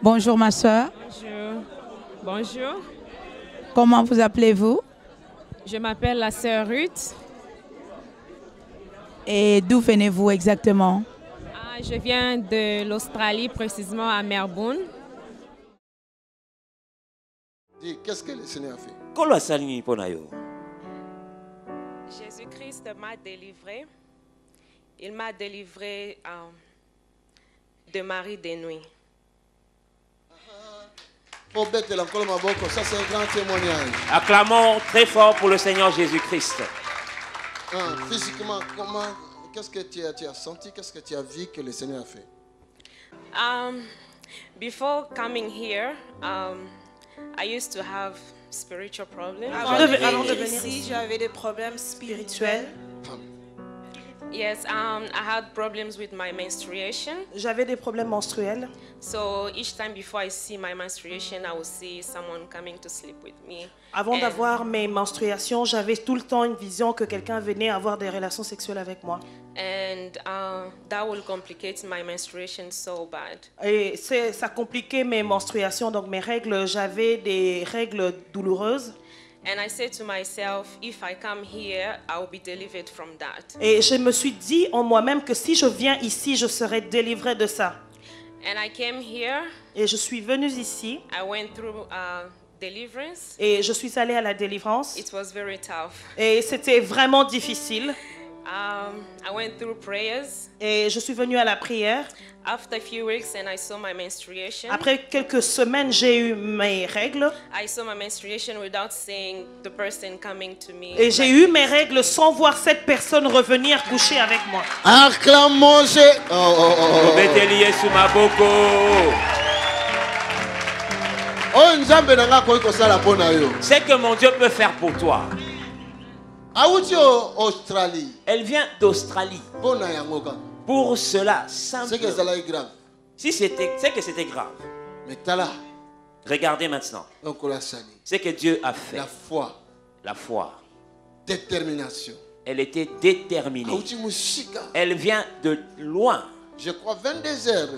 Bonjour ma soeur. Bonjour. Bonjour. Comment vous appelez-vous? Je m'appelle la sœur Ruth. Et d'où venez-vous exactement? Je viens de l'Australie, précisément à Melbourne. Dis, qu'est-ce que le Seigneur a fait? Jésus-Christ m'a délivré. Il m'a délivré de Marie des nuits. Ça, c'est un grand témoignage. Acclamons très fort pour le Seigneur Jésus-Christ. Physiquement, comment, qu'est-ce que tu as senti, qu'est-ce que tu as vu que le Seigneur a fait? Before coming here, I used to have spiritual problems. Avant de venir ici, j'avais des problèmes spirituels. Yes, I had problems with my menstruation. J'avais des problèmes menstruels. So each time before I see my menstruation, I will see someone coming to sleep with me. Avant d'avoir mes menstruations, j'avais tout le temps une vision que quelqu'un venait avoir des relations sexuelles avec moi. And that will complicate my menstruation so bad. Et ça compliquait mes menstruations, donc mes règles, j'avais des règles douloureuses. And I said to myself, if I come here, I will be delivered from that. Et je me suis dit en moi-même que si je viens ici, je serai délivrée de ça. And I came here. Et je suis venue ici. I went through deliverance. Et je suis allée à la délivrance. It was very tough. Et c'était vraiment difficile. I went through prayers. Et je suis venue à la prière. After a few weeks and I saw my menstruation. Après quelques semaines, j'ai eu mes règles. I saw my menstruation without seeing the person coming to me. Et j'ai eu mes règles sans voir cette personne revenir coucher avec moi. Acclamons. C'est que mon Dieu peut faire pour toi. Australie. Elle vient d'Australie. Pour cela, simplement. Si c'était, c'est que c'était grave. Regardez maintenant. Ce que Dieu a fait. La foi. La foi. Détermination. Elle était déterminée. Elle vient de loin. Je crois 22 heures.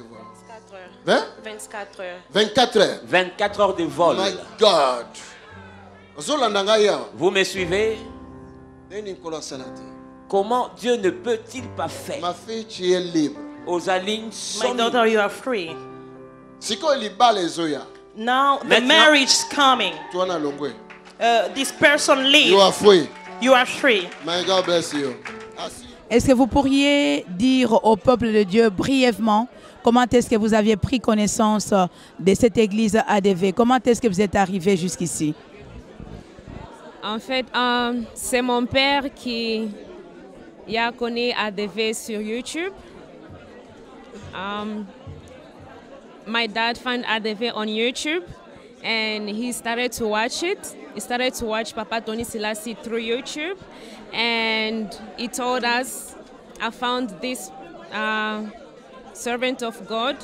24 heures. 24 heures. 24 heures de vol. My God. Vous me suivez? Comment Dieu ne peut-il pas faire? Ma fille, tu es libre. My daughter, you are free. Now the marriage is coming. This person leaves. You are free. You are free. My God bless you. Est-ce que vous pourriez dire au peuple de Dieu brièvement comment est-ce que vous aviez pris connaissance de cette église ADV? Comment est-ce que vous êtes arrivé jusqu'ici? En fait, c'est mon père qui a connu ADV sur YouTube. My dad found ADV on YouTube and he started to watch it. He started to watch Papa Tony Selassie through YouTube and he told us, I found this servant of God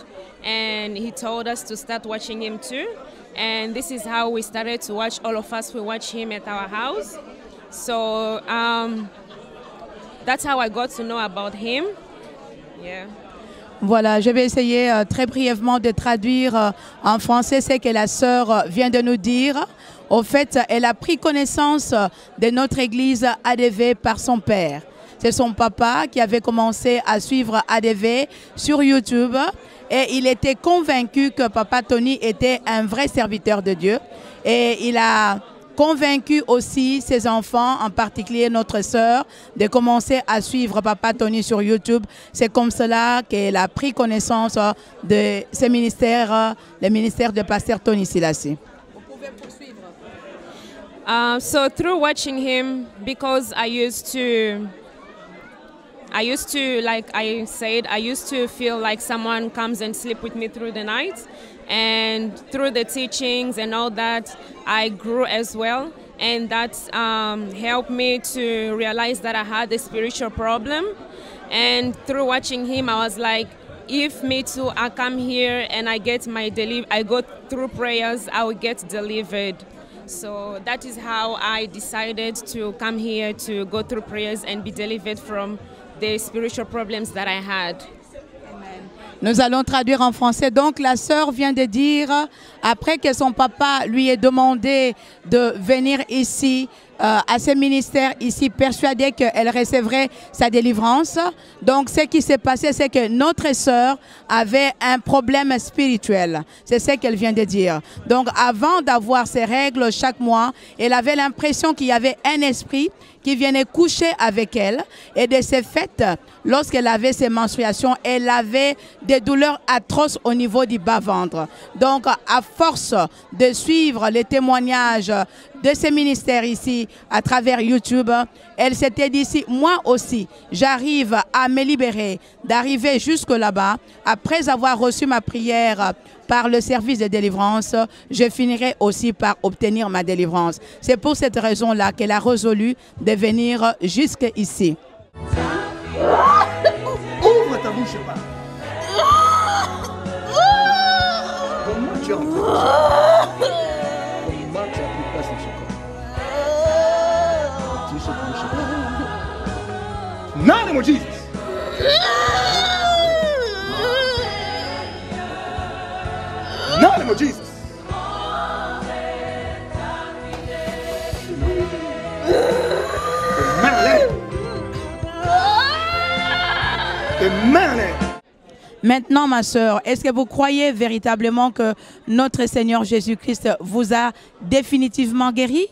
and he told us to start watching him too. And this is how we started to watch. All of us, we watch him at our house. So that's how I got to know about him. Yeah. Voilà, je vais essayer très brièvement de traduire en français ce que la sœur vient de nous dire. Au fait, elle a pris connaissance de notre église ADV par son père. C'est son papa qui avait commencé à suivre ADV sur YouTube et il était convaincu que Papa Tony était un vrai serviteur de Dieu. Et il a convaincu aussi ses enfants, en particulier notre sœur, de commencer à suivre Papa Tony sur YouTube. C'est comme cela qu'elle a pris connaissance de ce ministère, le ministère de Pasteur Tony Selassie. Vous pouvez poursuivre. So through watching him, because I used to, like I said, I used to feel like someone comes and sleep with me through the night. And through the teachings and all that, I grew as well. And that helped me to realize that I had a spiritual problem. And through watching him, I was like, if me too, I come here and I get I go through prayers, I will get delivered. So that is how I decided to come here to go through prayers and be delivered from the spiritual problems that I had. Amen. Nous allons traduire en français. Donc, la sœur vient de dire, après que son papa lui ait demandé de venir ici, à ce ministère ici, persuadée qu'elle recevrait sa délivrance. Donc, ce qui s'est passé, c'est que notre sœur avait un problème spirituel. C'est ce qu'elle vient de dire. Donc, avant d'avoir ses règles chaque mois, elle avait l'impression qu'il y avait un esprit qui venait coucher avec elle. Et de ce fait, lorsqu'elle avait ses menstruations, elle avait des douleurs atroces au niveau du bas-ventre. Donc, à force de suivre les témoignages de ces ministères ici, à travers YouTube, elle s'était dit, si moi aussi, j'arrive à me libérer, d'arriver jusque là-bas, après avoir reçu ma prière par le service de délivrance, je finirai aussi par obtenir ma délivrance. C'est pour cette raison-là qu'elle a résolu de venir jusqu'ici. Ouvre ta bouche, pas. Comment tu as entendu ça? Comment tu as pris place dans ce corps? Tu se bouche pas. Name of Jesus. Name of Jesus. Maintenant, ma sœur, est-ce que vous croyez véritablement que notre Seigneur Jésus-Christ vous a définitivement guéri?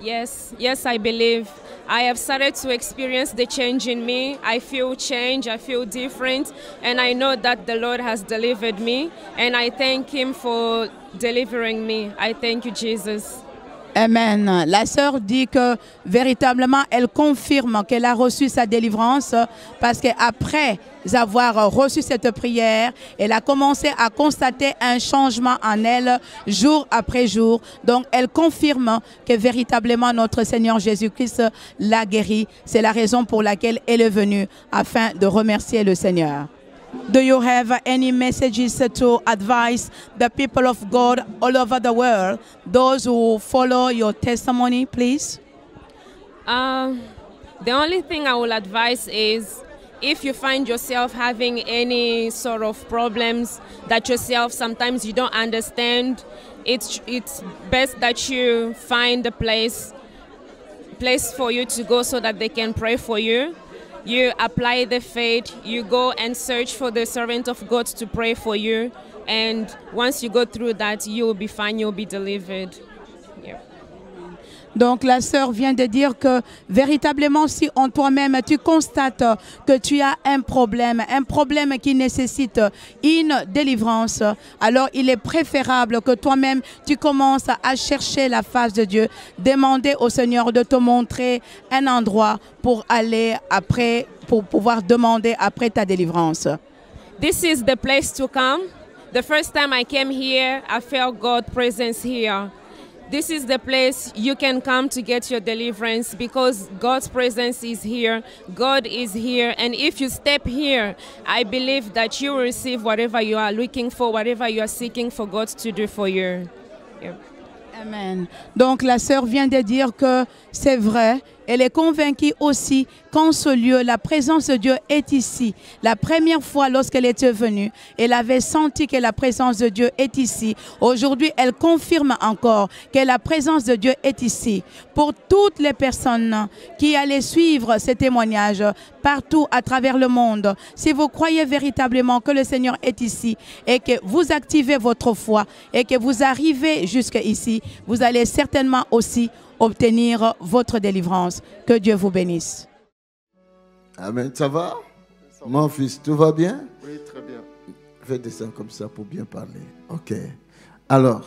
Yes, I believe. I have started to experience the change in me. I feel change, I feel different, and I know that the Lord has delivered me, and I thank Him for delivering me. I thank you, Jesus. Amen. La sœur dit que véritablement, elle confirme qu'elle a reçu sa délivrance parce qu'après avoir reçu cette prière, elle a commencé à constater un changement en elle jour après jour. Donc, elle confirme que véritablement notre Seigneur Jésus-Christ l'a guérie. C'est la raison pour laquelle elle est venue afin de remercier le Seigneur. Do you have any messages to advise the people of God all over the world, those who follow your testimony, please? The only thing I will advise is if you find yourself having any sort of problems that yourself sometimes you don't understand, it's best that you find a place for you to go so that they can pray for you. You apply the faith, you go and search for the servant of God to pray for you, and once you go through that, you will be fine, you'll be delivered. Yeah. Donc la sœur vient de dire que véritablement si en toi-même tu constates que tu as un problème qui nécessite une délivrance, alors il est préférable que toi-même tu commences à chercher la face de Dieu, demander au Seigneur de te montrer un endroit pour aller après, pour pouvoir demander après ta délivrance. This is the place to come. The first time I came here, I felt God's presence here. This is the place you can come to get your deliverance because God's presence is here, God is here, and if you step here, I believe that you will receive whatever you are looking for, whatever you are seeking for God to do for you. Yeah. Amen. Donc la sœur vient de dire que c'est vrai. Elle est convaincue aussi qu'en ce lieu, la présence de Dieu est ici. La première fois lorsqu'elle était venue, elle avait senti que la présence de Dieu est ici. Aujourd'hui, elle confirme encore que la présence de Dieu est ici. Pour toutes les personnes qui allaient suivre ces témoignages partout à travers le monde, si vous croyez véritablement que le Seigneur est ici et que vous activez votre foi et que vous arrivez jusqu'ici, vous allez certainement aussi obtenir votre délivrance. Que Dieu vous bénisse. Amen. Ça va? Mon fils, tout va bien? Oui, très bien. Fais descendre comme ça pour bien parler. Ok. Alors,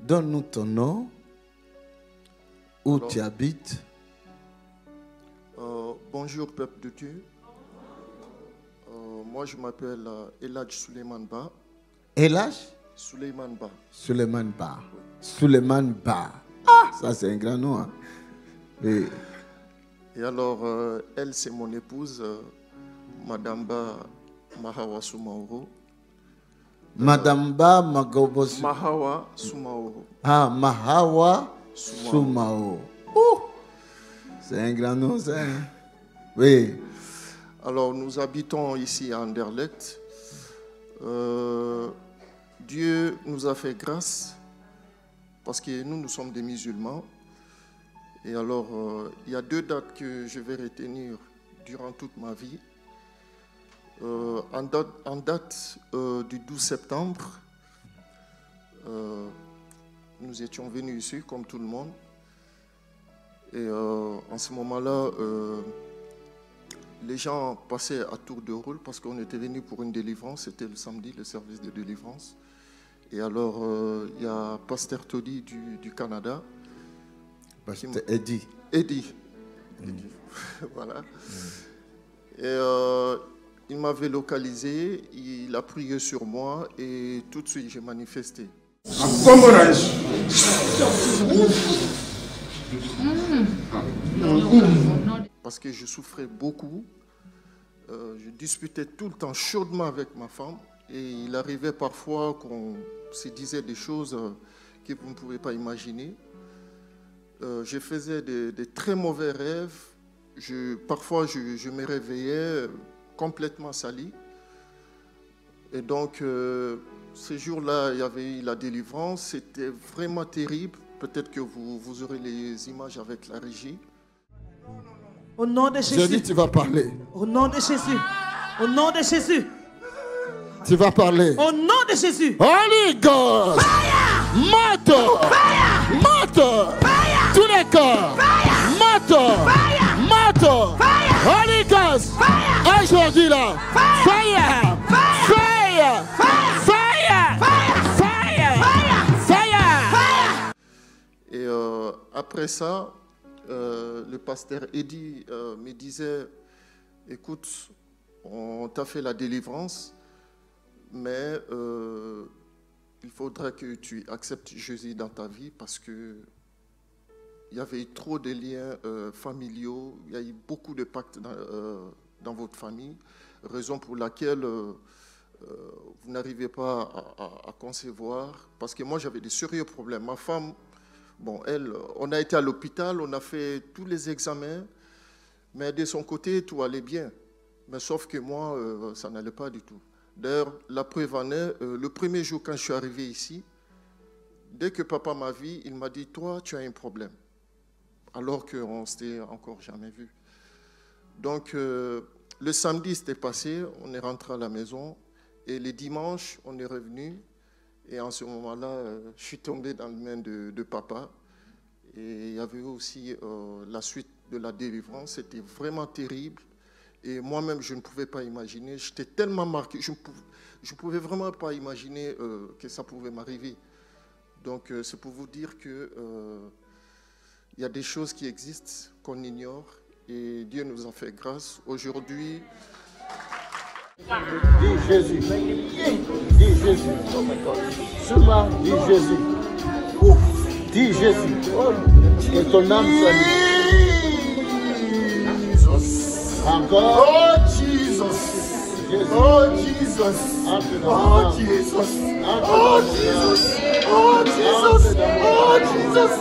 donne-nous ton nom, où tu habites. Bonjour, peuple de Dieu. Moi, je m'appelle Elhadj Suleiman Ba. Elhadj? Suleiman Ba. Suleiman Ba. Oui. Suleiman Ba. Ah, ça c'est un grand nom. Hein? Oui. Et alors, elle, c'est mon épouse, Madame Ba Mahawa Soumaoro. Madame Ba Magobosu. Mahawa Soumaoro. Ah, Mahawa Soumaoro. C'est un grand nom, ça. Oui. Alors, nous habitons ici à Anderlecht. Dieu nous a fait grâce parce que nous sommes des musulmans. Et alors, il y a 2 dates que je vais retenir durant toute ma vie. En date du 12 septembre, nous étions venus ici comme tout le monde. Et en ce moment-là, les gens passaient à tour de rôle parce qu'on était venus pour une délivrance. C'était le samedi, le service de délivrance. Et alors, il y a Pasteur Todi du Canada. Pasteur Eddie. Eddie. Voilà. Et il m'avait localisé, il a prié sur moi et tout de suite j'ai manifesté. Parce que je souffrais beaucoup, je disputais tout le temps chaudement avec ma femme et il arrivait parfois qu'on se disait des choses que vous ne pouvez pas imaginer. Je faisais des très mauvais rêves. Parfois, je me réveillais complètement sali. Et donc, ce jour-là, il y avait eu la délivrance. C'était vraiment terrible. Peut-être que vous aurez les images avec la régie. Au nom de Jésus. J'ai dit, tu vas parler. Au nom de Jésus. Au nom de Jésus. Tu vas parler. Au nom de Jésus. Holy Ghost. Fire. Moto. Fire. Moto. Fire. Tous les corps. Fire. Moto. Fire. Moto. Fire. Holy Ghost. Fire. Aujourd'hui là. Fire. Fire. Fire. Fire. Fire. Fire. Fire. Fire. Et après ça, le pasteur Eddie me disait, écoute, on t'a fait la délivrance, mais il faudra que tu acceptes Jésus dans ta vie parce que il y avait eu trop de liens familiaux, il y a eu beaucoup de pactes dans votre famille, raison pour laquelle vous n'arrivez pas à concevoir, parce que moi j'avais des sérieux problèmes. Ma femme, bon, elle, on a été à l'hôpital, on a fait tous les examens, mais de son côté, tout allait bien. Mais sauf que moi, ça n'allait pas du tout. D'ailleurs, la preuve en est, le premier jour quand je suis arrivé ici, dès que papa m'a vu, il m'a dit, toi, tu as un problème. Alors qu'on ne s'était encore jamais vu. Donc, le samedi, c'était passé, on est rentré à la maison, et les dimanches, on est revenu. Et en ce moment-là, je suis tombé dans les mains de papa. Et il y avait aussi la suite de la délivrance. C'était vraiment terrible. Et moi-même, je ne pouvais pas imaginer. J'étais tellement marqué. Je ne pouvais vraiment pas imaginer que ça pouvait m'arriver. Donc, c'est pour vous dire qu'il y a des choses qui existent qu'on ignore. Et Dieu nous a fait grâce. Aujourd'hui... Dis Jésus. Dis Jésus. Souvent, dis Jésus. Dis Jésus. Et ton âme s'allume. Encore. Oh Jesus. Oh Jesus. Oh Jesus. Oh Jesus. Oh Jesus. Oh Jesus.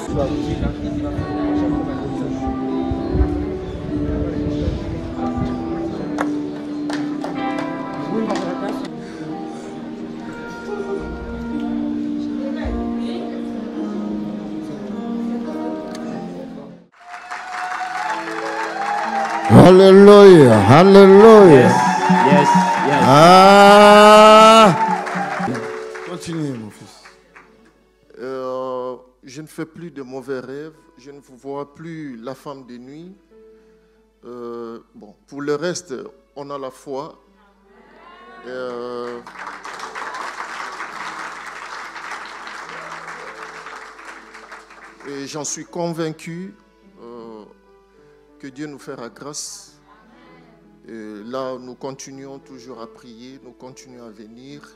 Hallelujah, hallelujah. Yes, yes. Ah. Continuez, mon fils. Je ne fais plus de mauvais rêves. Je ne vous vois plus la femme de nuit. Bon, pour le reste, on a la foi. Et j'en suis convaincu que Dieu nous fera grâce. Et là, nous continuons toujours à prier, nous continuons à venir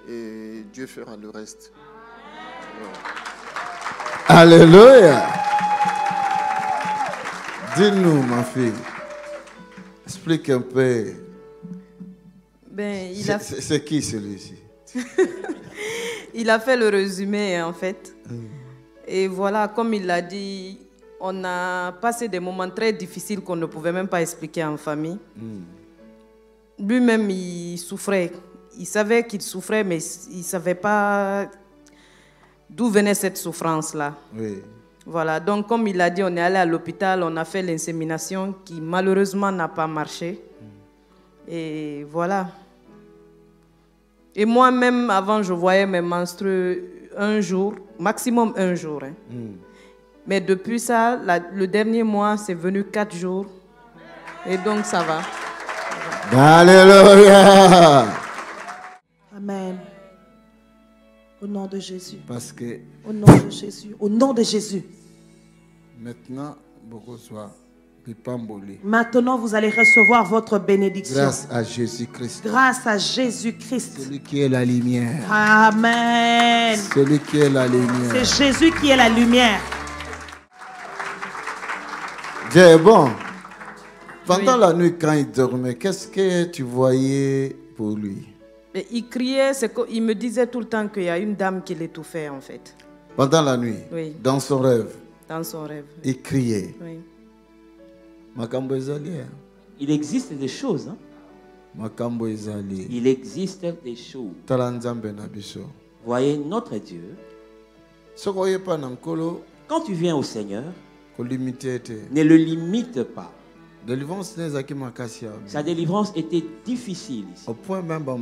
et Dieu fera le reste. Alléluia. Dis-nous, ma fille. Explique un peu. Ben, c'est qui celui-ci? Il a fait le résumé, en fait. Et voilà, comme il l'a dit, on a passé des moments très difficiles qu'on ne pouvait même pas expliquer en famille. Lui-même, il souffrait. il savait qu'il souffrait, mais il ne savait pas d'où venait cette souffrance-là. Oui. Voilà, donc comme il a dit, on est allé à l'hôpital, on a fait l'insémination qui malheureusement n'a pas marché. Et voilà. Et moi-même, avant, je voyais mes menstrues un jour, maximum un jour. Hein. Mais depuis ça, le dernier mois, c'est venu 4 jours. Et donc, ça va. Alléluia. Amen. Au nom de Jésus. Parce que Au nom de Jésus. Au nom de Jésus. maintenant, beaucoup soit pipamboli. Maintenant, vous allez recevoir votre bénédiction. Grâce à Jésus-Christ. Grâce à Jésus-Christ. Celui qui est la lumière. Amen. Celui qui est la lumière. C'est Jésus qui est la lumière. Dieu est bon. Pendant la nuit, quand il dormait, qu'est-ce que tu voyais pour lui? Et il criait, il me disait tout le temps qu'il y a une dame qui l'étouffait en fait. Pendant la nuit? Oui. Dans son rêve? Dans son rêve. Il criait? Oui. Makambo ezali. Il existe des choses. Hein? Makambo ezali. Il existe des choses. Tala nzambe na biso. Voyez notre Dieu. Sokoye pa na nkolo. Quand tu viens au Seigneur, ne le limite pas. Sa délivrance était difficile ici. Au point même au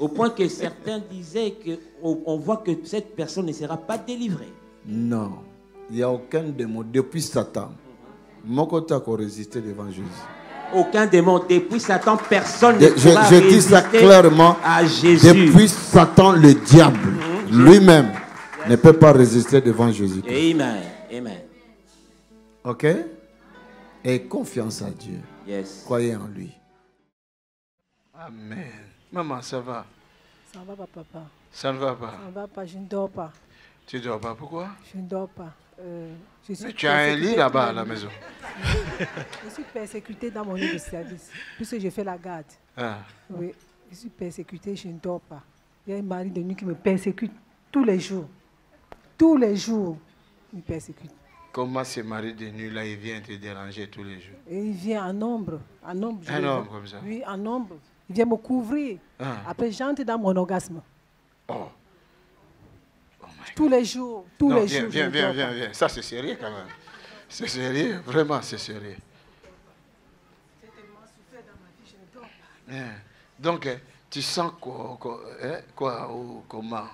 point que certains disaient qu'on voit que cette personne ne sera pas délivrée. Non, il n'y a aucun démon depuis Satan. Mokota ko résister devant Jésus. Aucun démon depuis Satan, personne ne pourra résister. Je dis ça clairement. À Jésus. Depuis Satan, le diable lui-même ne peut pas résister devant Jésus. Amen. Amen. Ok? Et confiance à Dieu. Yes. Croyez en lui. Amen. Maman, ça va? Ça va pas, papa. Ça ne va pas? Ça ne va pas, je ne dors pas. Tu ne dors pas, pourquoi? Je ne dors pas. Mais tu as un lit là-bas à la maison. Je suis persécutée dans mon lit de service, puisque je fais la garde. Ah. Oui, je suis persécutée, je ne dors pas. Il y a un mari de nuit qui me persécute tous les jours. Tous les jours, il me persécute. Comment ce mari de nuit là, il vient te déranger tous les jours? Et il vient en nombre. En nombre. Un nombre comme ça? Oui, en nombre. Il vient me couvrir. Ah. Après, j'entre dans mon orgasme. Oh. Tous les jours, tous les jours. Viens. Ça, c'est sérieux quand même. C'est sérieux, vraiment, c'est sérieux. J'ai tellement souffert dans ma vie, je ne dors pas. Donc, tu sens quoi ou comment?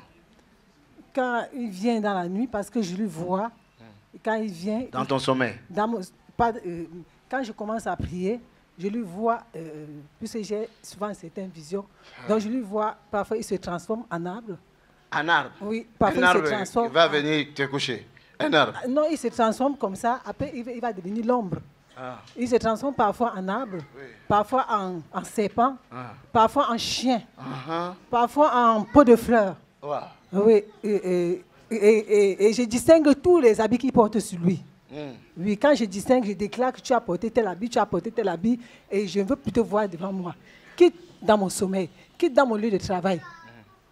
Quand il vient dans la nuit, parce que je le vois, quand il vient... Dans ton sommeil? Quand je commence à prier, je lui vois, puisque j'ai souvent certaines visions, donc je lui vois, parfois il se transforme en arbre. Un arbre? Oui, parfois il se transforme. Il va venir te coucher. Un arbre? Non, il se transforme comme ça, après il va devenir l'ombre. Ah. Il se transforme parfois en arbre, parfois en serpent, parfois en chien, parfois en pot de fleurs. Wow. Oui, et je distingue tous les habits qu'il porte sur lui. Oui, quand je distingue, je déclare que tu as porté tel habit, et je veux plutôt voir devant moi. Quitte dans mon sommeil, quitte dans mon lieu de travail.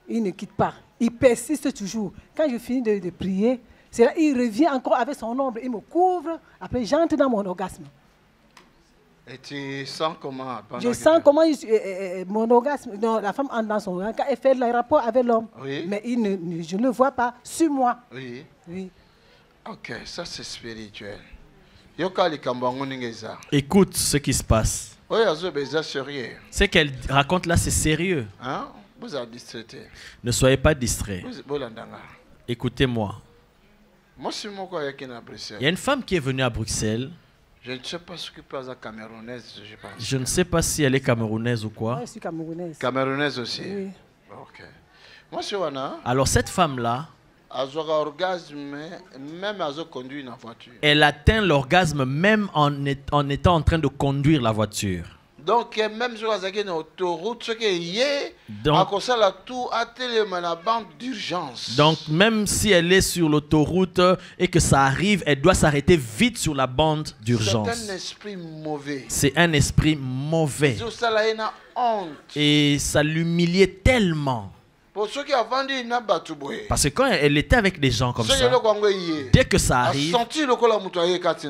Il ne quitte pas. Il persiste toujours. Quand je finis de prier, c'est là il revient encore avec son ombre. Il me couvre. Après, j'entre dans mon orgasme. Et tu sens comment? Je sens comment mon orgasme, non, la femme entre dans son orgasme, quand elle fait le rapport avec l'homme. Oui. Mais je ne le vois pas sur moi. Oui. Oui. Ok, ça c'est spirituel. Écoute ce qui se passe. Ce qu'elle raconte là, c'est sérieux. Hein? Vous êtes distraité. Ne soyez pas distraits. Écoutez-moi. Il y a une femme qui est venue à Bruxelles. Je ne sais pas ce que peut être camerounaise, je pense. Je ne sais pas si elle est camerounaise ou quoi. Moi, je suis camerounaise. Camerounaise aussi? Oui. Ok. Moi, je suis alors cette femme-là, elle atteint l'orgasme même en étant en train de conduire la voiture. Donc, même sur la autoroute, ce qui est d'urgence. Donc, même si elle est sur l'autoroute et que ça arrive, elle doit s'arrêter vite sur la bande d'urgence. C'est un esprit mauvais. C'est un esprit mauvais. Et ça l'humiliait tellement. Parce que quand elle était avec des gens comme ça, dès que ça arrive,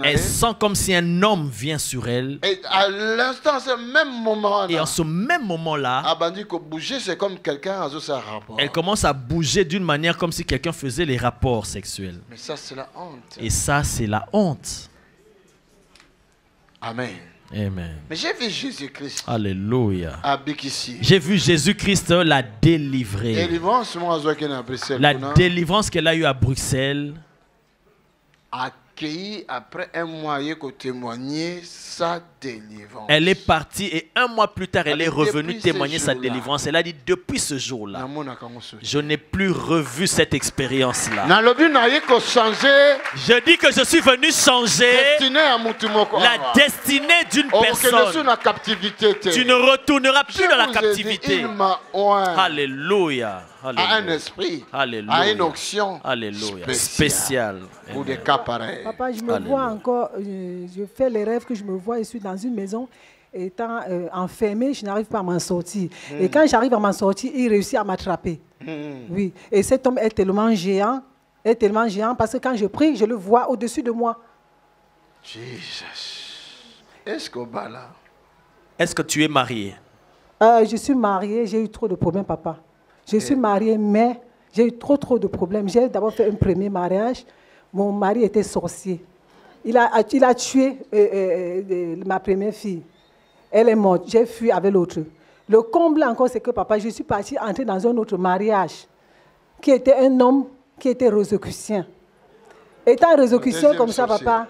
elle sent comme si un homme vient sur elle. Et à l'instant, ce même moment Et en ce même moment-là, c'est comme quelqu'un a un rapport. elle commence à bouger d'une manière comme si quelqu'un faisait les rapports sexuels. Mais ça, c'est la honte. Et ça, c'est la honte. Amen. Amen. Mais j'ai vu Jésus-Christ. Alléluia. Ici. J'ai vu Jésus-Christ la délivrer. La délivrance qu'elle a eue à Bruxelles. Accueilli après un mois pour témoigner sa délivrance. Elle est partie et un mois plus tard, elle est revenue témoigner sa délivrance. Elle a dit, depuis ce jour-là, je n'ai plus revu cette expérience-là. Je dis que je suis venu changer la destinée d'une personne. Tu ne retourneras plus dans la captivité. Alléluia. À un esprit, Alléluia. à une onction spéciale pour des cas pareils. Papa, je me vois encore, je fais les rêves que je me vois, je suis dans une maison, étant enfermée, je n'arrive pas à m'en sortir. Et quand j'arrive à m'en sortir, il réussit à m'attraper. Oui. Et cet homme est tellement géant parce que quand je prie, je le vois au-dessus de moi. Jesus. Est-ce qu'on va là? Est-ce que tu es marié? Je suis mariée, j'ai eu trop de problèmes, papa. Je suis mariée, mais j'ai eu trop de problèmes. J'ai d'abord fait un premier mariage. Mon mari était sorcier. Il a tué ma première fille. Elle est morte. J'ai fui avec l'autre. Le comble encore, c'est que, papa, je suis partie entrer dans un autre mariage qui était un homme qui était rosicrucien. Étant rosicrucien comme ça, papa,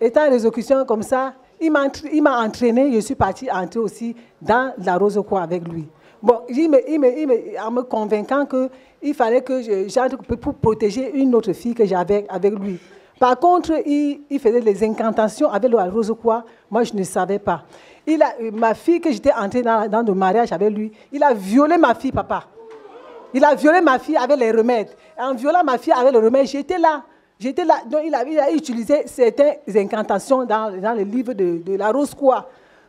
étant rosicrucien comme ça, il m'a entraîné. Je suis partie entrer aussi dans la Rose-Croix avec lui. Bon, en me convainquant qu'il fallait que j'entre pour protéger une autre fille que j'avais avec lui. Par contre, il faisait des incantations avec la Rose-Croix. Moi, je ne savais pas. Ma fille que j'étais entrée dans le mariage avec lui, il a violé ma fille, papa. Il a violé ma fille avec les remèdes. En violant ma fille avec les remèdes, j'étais là. Donc, il a utilisé certaines incantations dans le livre de la Rose-Croix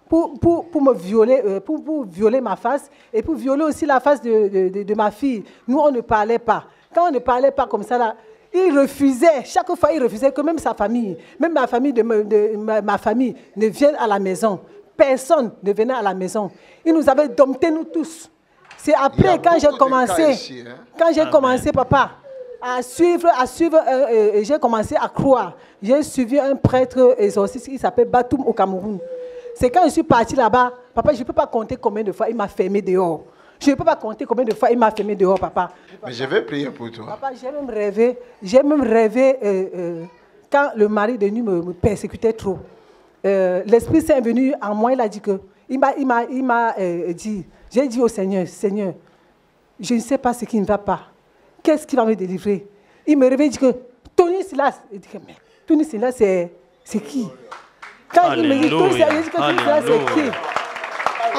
pour me violer, pour violer ma face et pour violer aussi la face de ma fille. Nous, on ne parlait pas. Quand on ne parlait pas comme ça, là, il refusait. Chaque fois, il refusait que même sa famille, même ma famille ma famille ne vienne à la maison. Personne ne venait à la maison. Il nous avait domptés, nous tous. C'est après, quand j'ai commencé, papa, à suivre, j'ai commencé à croire. J'ai suivi un prêtre exorciste qui s'appelle Batoum au Cameroun. C'est quand je suis partie là-bas, papa, je ne peux pas compter combien de fois il m'a fermé dehors. Je ne peux pas compter combien de fois il m'a fermé dehors, papa. Mais je vais prier pour toi. Papa, j'ai même rêvé quand le mari de nuit me persécutait trop. L'Esprit Saint est venu en moi, il a dit que, il m'a dit, j'ai dit au Seigneur, Seigneur, je ne sais pas ce qui ne va pas. Qu'est-ce qui va me délivrer? Il me réveille, il dit que Tony Silas. Il dit que, mais Tony Silas, c'est qui? Quand Alléluia. Il me dit Tony Silas, il dit que Tony Silas, c'est qui?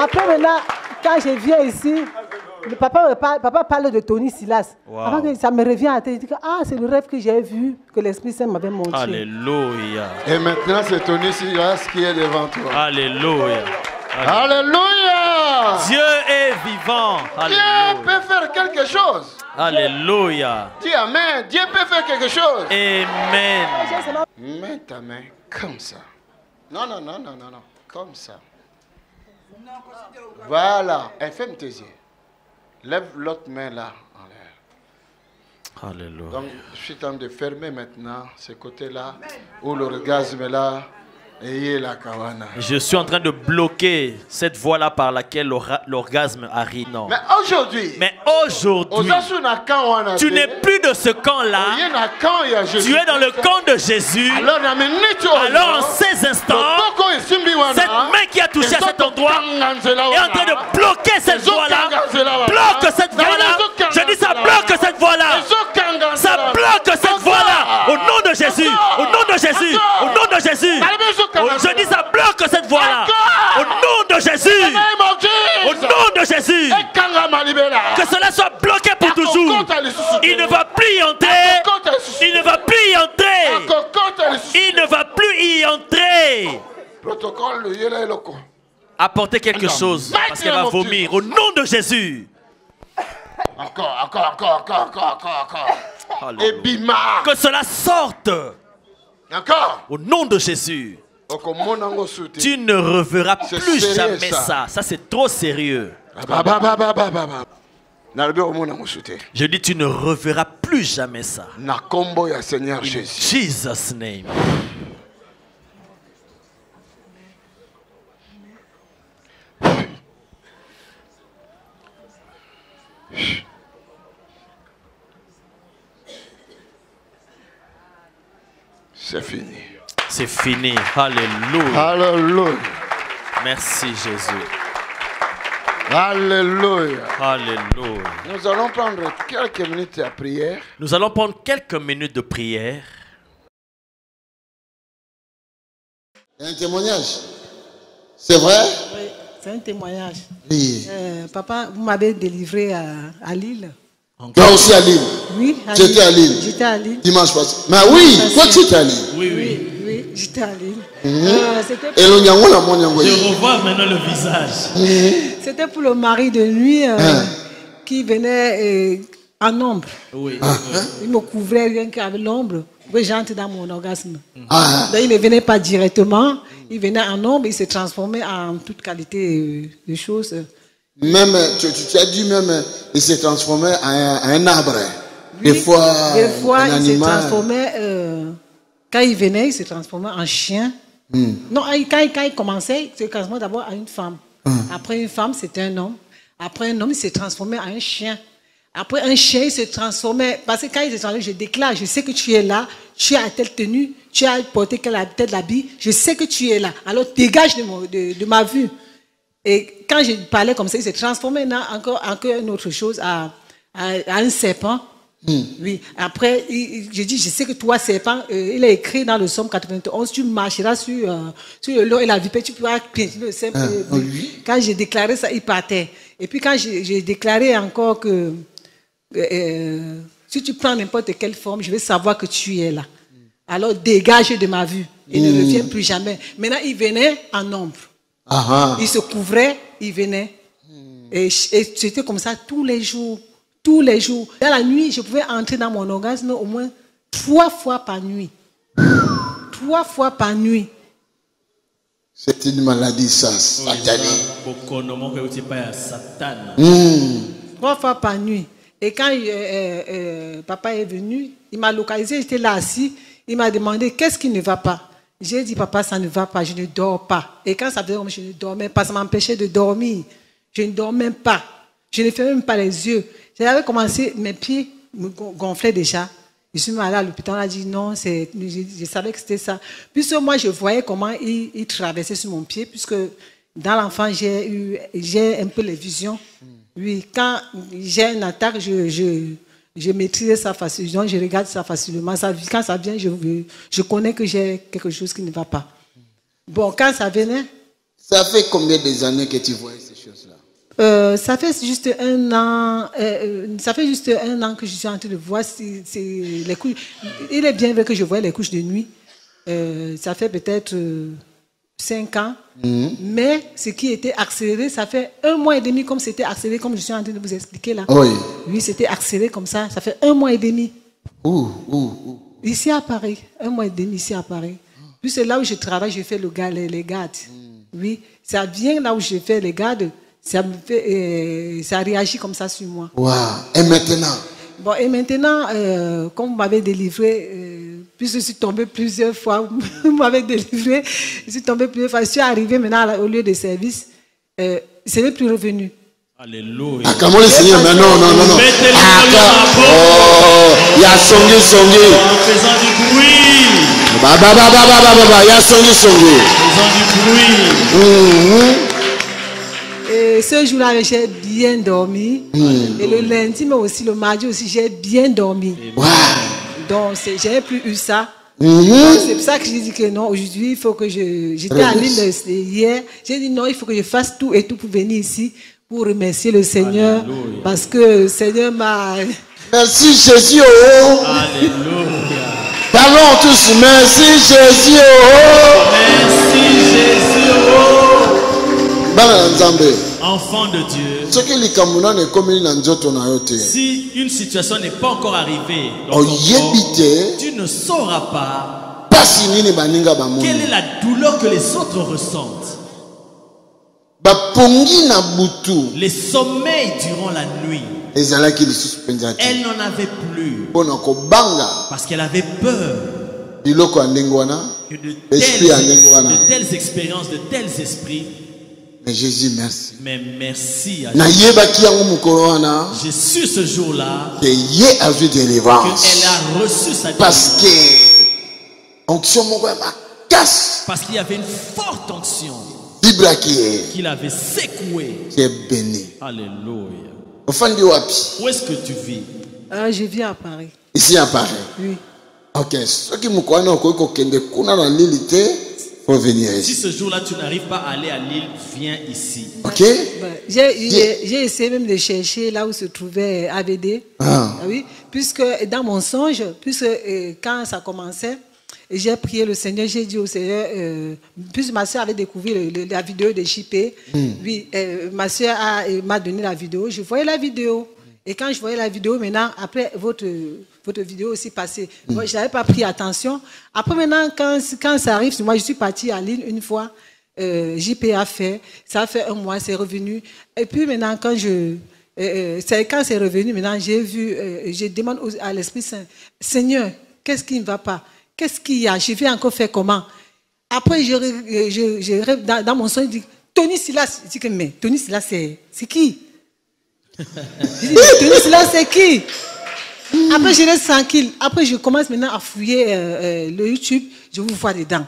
Après, maintenant, quand je viens ici, le papa parle de Tony Silas. Wow. Avant que ça me revient à la tête, il dit que c'est le rêve que j'ai vu, que l'Esprit Saint m'avait montré. Alléluia. Et maintenant, c'est Tony Silas qui est devant toi. Alléluia. Alléluia. Dieu est vivant. Dieu peut faire quelque chose. Alléluia. Dis amen. Dieu peut faire quelque chose. Amen. Mets ta main comme ça. Non. Comme ça. Voilà. Et ferme tes yeux. Lève l'autre main là en l'air. Alléluia. Donc, je suis en train de fermer maintenant ce côté-là où l'orgasme est là. Ayez la kawana. Je suis en train de bloquer cette voie-là par laquelle l'orgasme arrive. Non. Mais aujourd'hui, tu n'es plus de ce camp-là. Tu es dans le camp de Jésus. Alors en ces instants, cette main qui a touché à cet endroit est en train de bloquer cette voie-là. Bloque cette voie-là. Je dis ça bloque cette voie-là. Ça bloque cette voie-là. Au nom de Jésus. Au nom de Jésus. Au nom de Jésus. Je dis ça bloque cette voie-là. Au nom de Jésus. Au nom de Jésus. Que cela soit bloqué pour toujours. Il ne va plus y entrer. Il ne va plus y entrer. Il ne va plus y entrer. Apportez quelque chose parce qu'elle va vomir. Au nom de Jésus. Encore. Et bima. Que cela sorte. Encore. Au nom de Jésus. Tu ne reverras plus jamais ça. Ça, c'est trop sérieux. Je dis, tu ne reverras plus jamais ça. In Jesus' name. C'est fini. C'est fini. Alléluia. Alléluia. Merci Jésus. Alléluia. Alléluia. Nous allons prendre quelques minutes de prière. Nous allons prendre quelques minutes de prière. Un témoignage. C'est vrai? Oui, c'est un témoignage. Oui. Papa, vous m'avez délivré à Lille. Toi aussi à Lille? Oui, j'étais à Lille. J'étais à Lille. Dimanche passé. Mais oui, toi tu étais à Lille. Oui, j'étais à Lille. Et je revois maintenant le visage. C'était pour le mari de nuit qui venait en ombre. Oui. Il me couvrait rien qu'avec l'ombre. J'entre dans mon orgasme. Donc, il ne venait pas directement. Il venait en ombre. Il se transformait en toute qualité de choses. Même, tu as dit même, il s'est transformé en un arbre. Oui, des fois il se transformait, quand il venait, il se transformait en chien. Non, quand il commençait, il se transformait d'abord en une femme. Après une femme, c'était un homme. Après un homme, il s'est transformé en un chien. Après un chien, il se transformait. Parce que quand il se transformait, je déclare, je sais que tu es là, tu as telle tenue, tu as porté tel habit, je sais que tu es là. Alors dégage de ma vue. Et quand je parlais comme ça, il s'est transformé encore une autre chose, à un serpent. Oui. Après, je dis, je sais que toi, serpent, il est écrit dans le Psaume 91, tu marcheras sur le lion et la vipère, tu pourras piétiner le serpent. Quand j'ai déclaré ça, il partait. Et puis quand j'ai déclaré encore que si tu prends n'importe quelle forme, je vais savoir que tu es là. Alors dégage de ma vue et ne reviens plus jamais. Maintenant, il venait en ombre. Il se couvrait, il venait. Et c'était comme ça tous les jours. Tous les jours. Dans la nuit, je pouvais entrer dans mon orgasme au moins 3 fois par nuit. 3 fois par nuit. C'est une maladie satanique. 3 fois par nuit. Et quand papa est venu, il m'a localisé, j'étais là assis. Il m'a demandé qu'est-ce qui ne va pas. J'ai dit, papa, ça ne va pas, je ne dors pas. Et quand ça faisait comme je ne dormais pas, ça m'empêchait de dormir. Je ne dormais pas. Je ne fermais même pas les yeux. J'avais commencé, mes pieds me gonflaient déjà. Je suis allée à l'hôpital, on a dit non, je savais que c'était ça. Puisque moi, je voyais comment il traversait sur mon pied, puisque dans l'enfance, j'ai un peu les visions. Oui, quand j'ai une attaque, je maîtrise ça facilement, je regarde ça facilement. Quand ça vient, je connais que j'ai quelque chose qui ne va pas. Bon, quand ça venait... Ça fait combien d'années que tu vois ces choses-là? Ça fait juste 1 an. Ça fait juste 1 an que je suis en train de voir les couches. Il est bien vrai que je vois les couches de nuit. Ça fait peut-être 5 ans. Mais ce qui était accéléré, ça fait 1 mois et demi comme c'était accéléré, comme je suis en train de vous expliquer là. Oui, c'était accéléré comme ça. Ça fait 1 mois et demi. Ici à Paris. 1 mois et demi ici à Paris. Puis c'est là où je travaille, je fais les gardes. Oui, ça vient là où je fais les gardes. Ça réagit comme ça sur moi. Wow. Et maintenant? Bon, et maintenant, comme vous m'avez délivré, puisque je suis tombée plusieurs fois, vous m'avez délivré, je suis tombée plusieurs fois, je suis arrivée maintenant au lieu de service, ce n'est plus revenu. Alléluia. Comment le Seigneur? Mais non. Il y a songi. En faisant du bruit. Il y a songi. En faisant du bruit. Et ce jour-là, j'ai bien dormi. Et le lundi, mais aussi le mardi aussi, j'ai bien dormi. Donc, j'ai plus eu ça. C'est pour ça que j'ai dit que non, aujourd'hui, il faut que j'étais à Lille hier. J'ai dit non, il faut que je fasse tout et tout pour venir ici, pour remercier le Seigneur. Alléluia. Parce que le Seigneur m'a... Merci Jésus. Alléluia. Parlons tous. Merci Jésus. Merci Jésus. enfant de Dieu, si une situation n'est pas encore arrivée dans ton corps, tu ne sauras pas quelle est la douleur que les autres ressentent. Les sommeils durant la nuit, elle n'en avait plus parce qu'elle avait peur que de telles expériences, de tels esprits. Mais Jésus, merci. Mais merci à Jésus. J'ai su ce jour-là qu'elle a reçu sa délivrance. Parce qu'il y avait une forte onction qu'il avait secouée. Alléluia. Où est-ce que tu vis? Je vis à Paris. Ici à Paris? Oui. Ok. Si ce jour-là tu n'arrives pas à aller à Lille, viens ici. Ok. J'ai essayé même de chercher là où se trouvait AVD. Oui, puisque dans mon songe, puisque quand ça commençait, j'ai prié le Seigneur, j'ai dit au Seigneur, puisque ma soeur avait découvert la vidéo de JP, oui, ma soeur m'a donné la vidéo, je voyais la vidéo. Et quand je voyais la vidéo, maintenant, après votre vidéo aussi passée, moi, je n'avais pas pris attention. Après, maintenant, quand ça arrive, moi, je suis partie à Lille une fois, JP a fait, ça a fait un mois, c'est revenu. Et puis maintenant, quand c'est revenu, maintenant, j'ai vu, je demande à l'Esprit Saint, Seigneur, qu'est-ce qui ne va pas? Qu'est-ce qu'il y a? Je vais encore faire comment? Après, je rêve dans mon songe, je dis, Tony Silas. Je dis que, mais Tony Silas, c'est qui? Je dis, Tony Silas, c'est qui? Après, je reste tranquille. Après, je commence maintenant à fouiller le YouTube. Je vous vois dedans.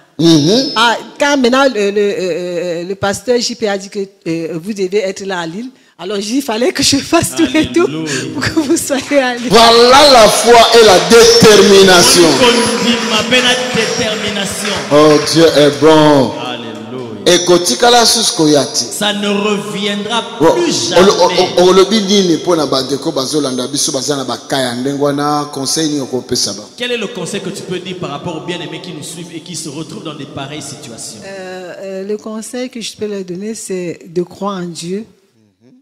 Quand maintenant le pasteur JP a dit que vous devez être là à Lille, alors il fallait que je fasse tout et tout pour que vous soyez à Lille. Voilà la foi et la détermination. Oh, Dieu est bon. Ça ne reviendra plus jamais. Quel est le conseil que tu peux dire par rapport aux bien-aimés qui nous suivent et qui se retrouvent dans des pareilles situations? Le conseil que je peux leur donner, c'est de croire en Dieu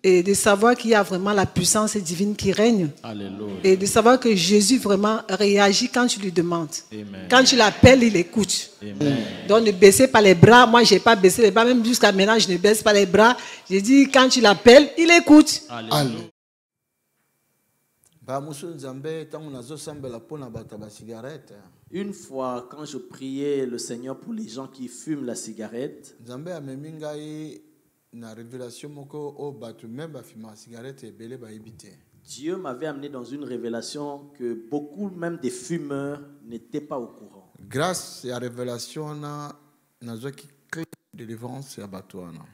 et de savoir qu'il y a vraiment la puissance divine qui règne. Alléluia. Et de savoir que Jésus vraiment réagit quand tu lui demandes. Amen. Quand tu l'appelles, il écoute. Amen. Donc ne baissez pas les bras. Moi, je n'ai pas baissé les bras. Même jusqu'à maintenant, je ne baisse pas les bras. J'ai dit, quand tu l'appelles, il écoute. Alléluia. Une fois, quand je priais le Seigneur pour les gens qui fument la cigarette, Dieu m'avait amené dans une révélation que beaucoup même des fumeurs n'étaient pas au courant. Grâce à la révélation,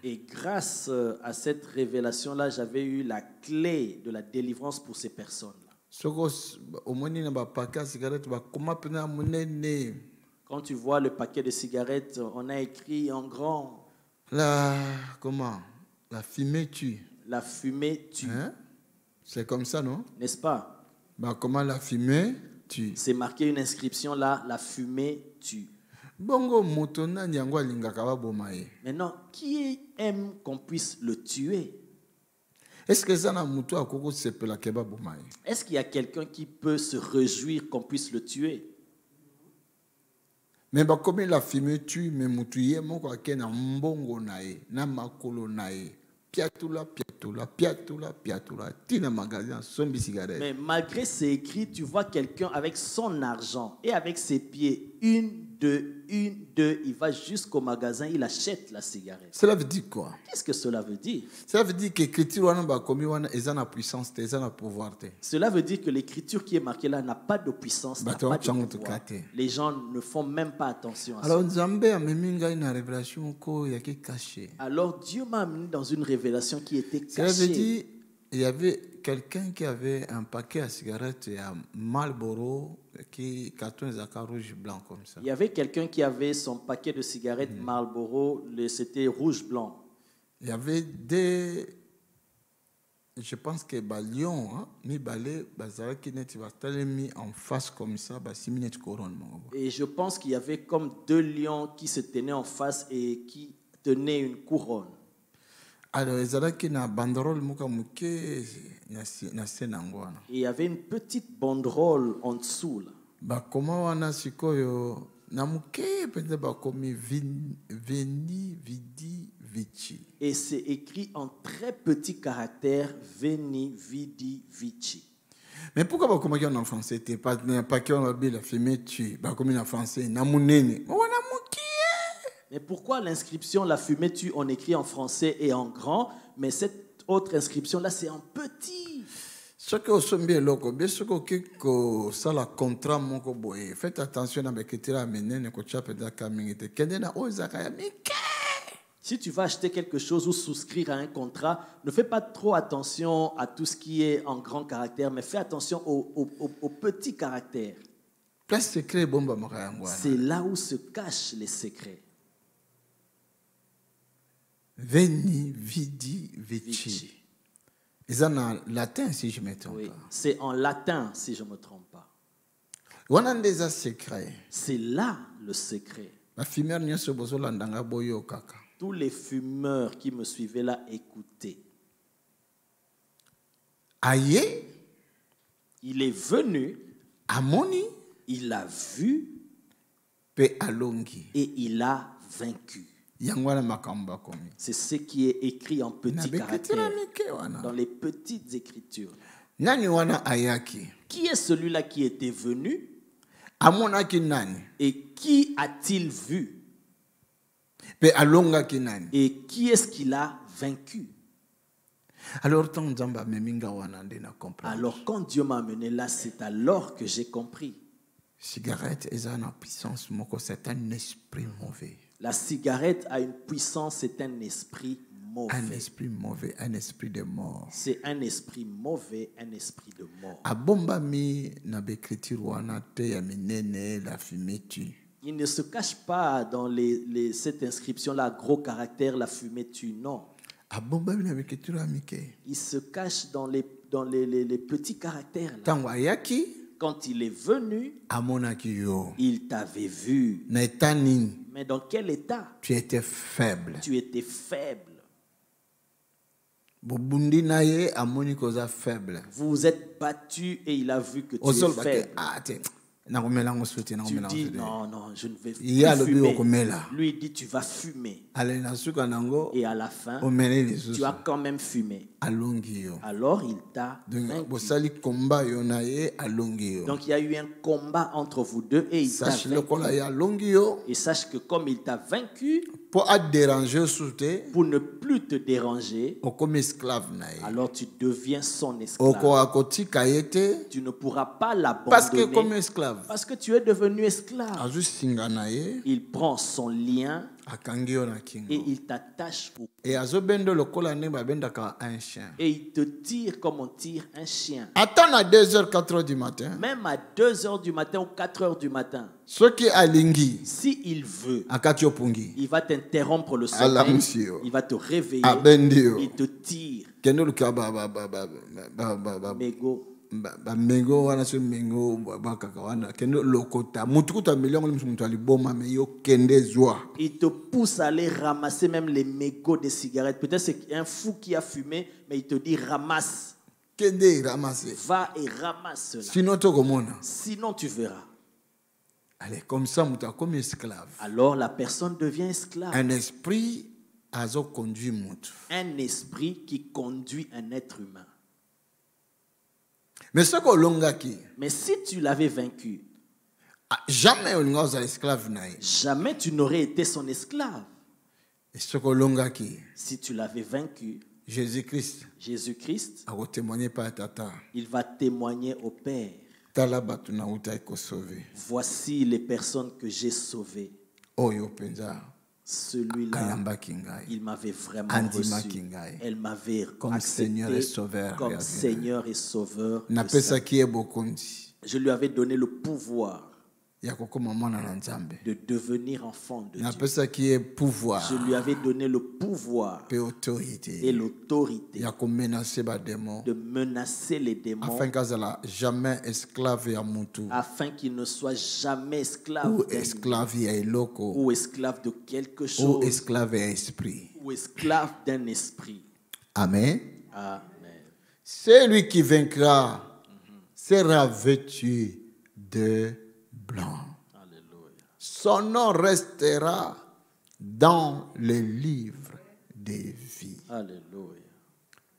et grâce à cette révélation-là, j'avais eu la clé de la délivrance pour ces personnes-là. Quand tu vois le paquet de cigarettes, on a écrit en grand. La fumée tue. La fumée tue. Hein? C'est comme ça, non? N'est-ce pas? Comment la fumée tue? C'est marqué une inscription là, la fumée tue. Maintenant, qui aime qu'on puisse le tuer? Est-ce qu'il y a quelqu'un qui peut se réjouir qu'on puisse le tuer? Mais comme la fumée tue, mais mutouye moko akena mbongo nae, na makolo nae, piatula, tina magasin, sombi cigarette. Mais malgré ces écrits, tu vois quelqu'un avec son argent et avec ses pieds, une, deux, il va jusqu'au magasin, il achète la cigarette. Cela veut dire quoi? Qu'est-ce que cela veut dire? Cela veut dire que l'écriture n'a puissance, n'a pouvoir. Cela veut dire que l'écriture qui est marquée là n'a pas de puissance, n'a pas de pouvoir. Les gens ne font même pas attention à ça. Alors Dieu m'a amené dans une révélation qui était cachée. Cela veut dire il y avait quelqu'un qui avait un paquet à cigarettes et à Marlboro qui carton rouge blanc comme ça. Il y avait quelqu'un qui avait son paquet de cigarettes Marlboro, c'était rouge blanc. Il y avait des, je pense que Lyon, mi balé bazara qui n'était pas mis en face comme ça, 6 minutes couronne. Et je pense qu'il y avait comme deux lions qui se tenaient en face et qui tenaient une couronne. Alors, il y avait une petite banderole en dessous là. Et c'est écrit en très petit caractère Veni Vidi Vici. Mais pourquoi pas comment en français? T'es pas qu'on a bien la fumée tue. Bah comme en français, namunene. Mais pourquoi l'inscription la fumée tue on écrit en français et en grand, mais cette autre inscription là c'est en petit? Faites attention à si tu vas acheter quelque chose ou souscrire à un contrat, ne fais pas trop attention à tout ce qui est en grand caractère, mais fais attention aux petits caractères. C'est là où se cachent les secrets. Veni, vidi, vici. C'est en latin si je ne me trompe pas. C'est en latin si je ne me trompe pas. C'est là le secret. Tous les fumeurs qui me suivaient là, écoutez. Aïe. Il est venu. Amoni. Il a vu. Pe alongi. Et il a vaincu. C'est ce qui est écrit en petits caractères, dans les petites écritures. Qui est celui-là qui était venu? Et qui a-t-il vu? Et qui est-ce qu'il a vaincu? Alors quand Dieu m'a amené là, c'est alors que j'ai compris. Cigarette est une puissance, c'est un esprit mauvais. La cigarette a une puissance, c'est un esprit mauvais. Un esprit mauvais, un esprit de mort. C'est un esprit mauvais, un esprit de mort. Il ne se cache pas dans cette inscription-là, gros caractère, la fumée tue, non. Il se cache dans les petits caractères. Là. Quand il est venu, il t'avait vu. Mais dans quel état? Tu étais faible. Tu étais faible. Vous vous êtes battu et il a vu que tu es faible. Tu dis non, je ne vais plus fumer. Lui il dit tu vas fumer. Et à la fin, tu as quand même fumé. Alors il t'a vaincu. Donc il y a eu un combat entre vous deux et il t'a vaincu. Et sache que comme il t'a vaincu, pour ne plus te déranger, alors tu deviens son esclave. Tu ne pourras pas l'abandonner. Parce que tu es devenu esclave. Il prend son lien et il t'attache au cou. Et il te tire comme on tire un chien. Attends à 2h, 4h du matin. Même à 2h du matin ou 4h du matin. Si il veut, il va t'interrompre le sommeil. Il va te réveiller. Il te tire. Mégo. Il te pousse à aller ramasser même les mégots de cigarettes. Peut-être c'est un fou qui a fumé, mais il te dit ramasse. Va et ramasse cela. Sinon tu verras. Allez, comme ça, comme esclave. Alors la personne devient esclave. Un esprit conduit. Un esprit qui conduit un être humain. Mais si tu l'avais vaincu, jamais tu n'aurais été son esclave. Si tu l'avais vaincu, Jésus-Christ, il va témoigner au Père. Voici les personnes que j'ai sauvées. Celui-là, il m'avait vraiment reçu. Elle m'avait comme Seigneur et Sauveur. Comme Seigneur et Sauveur. Je lui avais donné le pouvoir. de devenir enfant de Dieu. pouvoir. Je lui avais donné le pouvoir et l'autorité de menacer les démons afin qu'il ne soit jamais esclave ou esclave de quelque chose ou esclave d'un esprit. Amen. Amen. Celui qui vaincra sera vêtu de blanc. Alléluia. Son nom restera dans le livre des vies. Alléluia.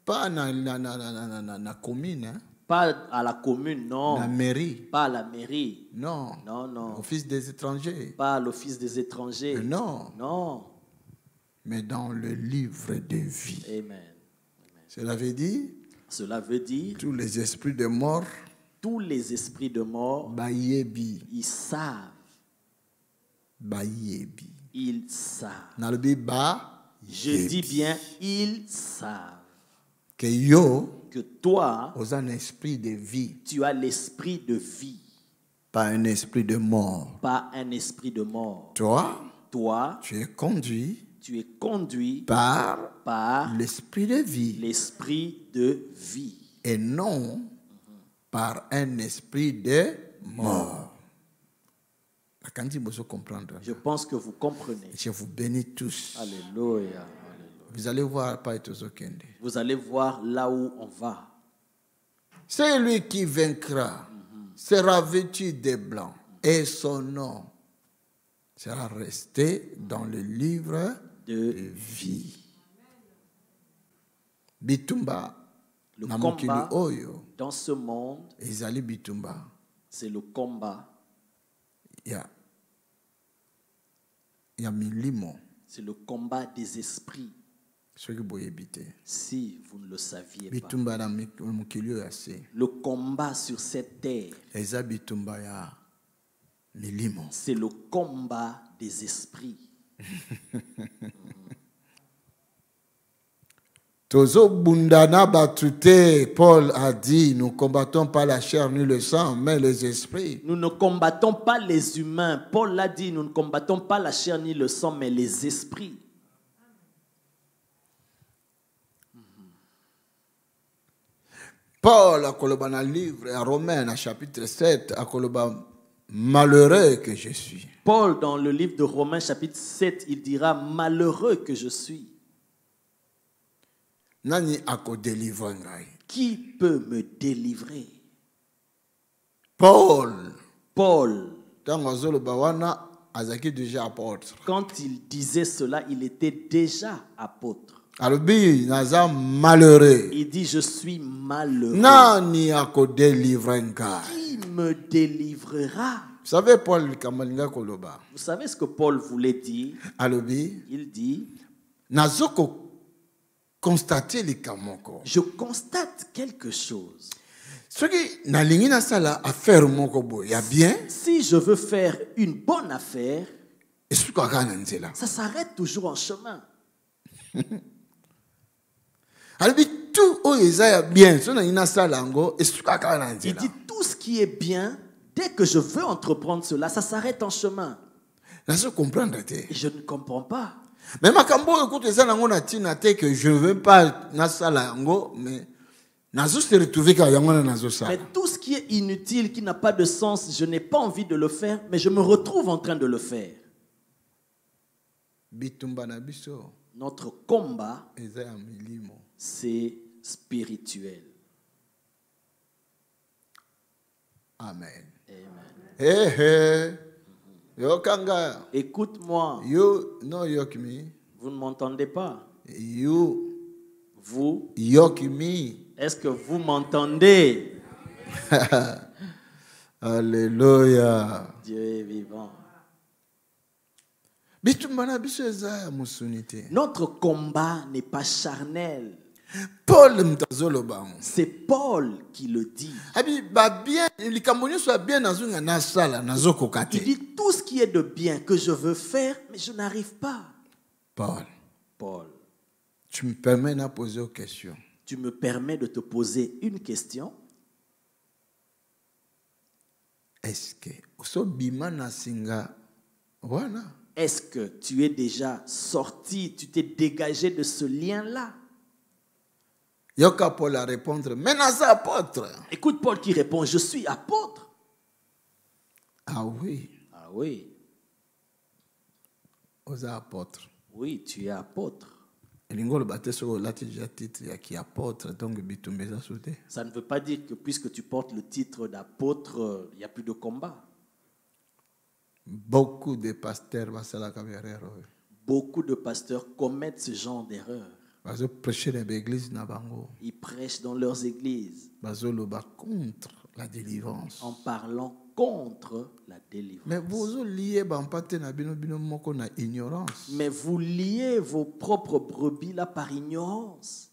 Pas na commune, hein? Pas à la commune, non. La mairie. Pas à la mairie. Non. Non, non. L'office des étrangers. Pas à l'office des étrangers. Non. Non. Mais dans le livre de vie. Amen. Cela veut dire tous les esprits de mort, ils savent. Ils savent. Je dis bien, ils savent que toi, tu as l'esprit de vie. Pas un esprit de mort. Toi, tu es conduit par l'esprit de vie. Et non par un esprit de mort. Je pense que vous comprenez. Je vous bénis tous. Alléluia. Vous allez voir là où on va. Celui qui vaincra sera vêtu de blanc et son nom sera resté dans le livre de vie. Bitumba. Le combat dans ce monde, c'est le combat. C'est le combat des esprits. Si vous ne le saviez pas, le combat sur cette terre, c'est le combat des esprits. Tozo bundana batute, Paul a dit, nous ne combattons pas la chair ni le sang, mais les esprits. Nous ne combattons pas les humains. Paul l'a dit, nous ne combattons pas la chair ni le sang, mais les esprits. Paul a koloba dans le livre à Romains, chapitre 7, a koloba malheureux que je suis. Paul, dans le livre de Romains, chapitre 7, il dira malheureux que je suis. Qui peut me délivrer? Paul. Quand il disait cela, il était déjà apôtre. Malheureux. Il dit, je suis malheureux. Qui me délivrera? Vous savez, vous savez ce que Paul voulait dire? Il dit, je constate quelque chose. Si je veux faire une bonne affaire, ça s'arrête toujours en chemin. Il dit tout ce qui est bien, dès que je veux entreprendre cela, ça s'arrête en chemin. Et je ne comprends pas. Mais je ne veux pas mais tout ce qui est inutile, qui n'a pas de sens, je n'ai pas envie de le faire, mais je me retrouve en train de le faire. Notre combat, c'est spirituel. Amen. Amen. Écoute-moi. Vous ne m'entendez pas. Vous. Est-ce que vous m'entendez? Alléluia. Dieu est vivant. Notre combat n'est pas charnel. C'est Paul qui le dit. Il dit tout ce qui est de bien que je veux faire, mais je n'arrive pas. Paul. Tu me permets de poser une question. Tu me permets de te poser une question. Est-ce que tu es déjà sorti, tu t'es dégagé de ce lien-là? Paul a répondre, mais nas apôtre. Écoute Paul qui répond, je suis apôtre. Ah oui. Ah oui. Aux apôtres. Oui, tu es apôtre. Ça ne veut pas dire que puisque tu portes le titre d'apôtre, il n'y a plus de combat. Beaucoup de pasteurs commettent ce genre d'erreur. Ils prêchent dans leurs églises contre la délivrance. En parlant contre la délivrance. Mais vous liez vos propres brebis là par ignorance.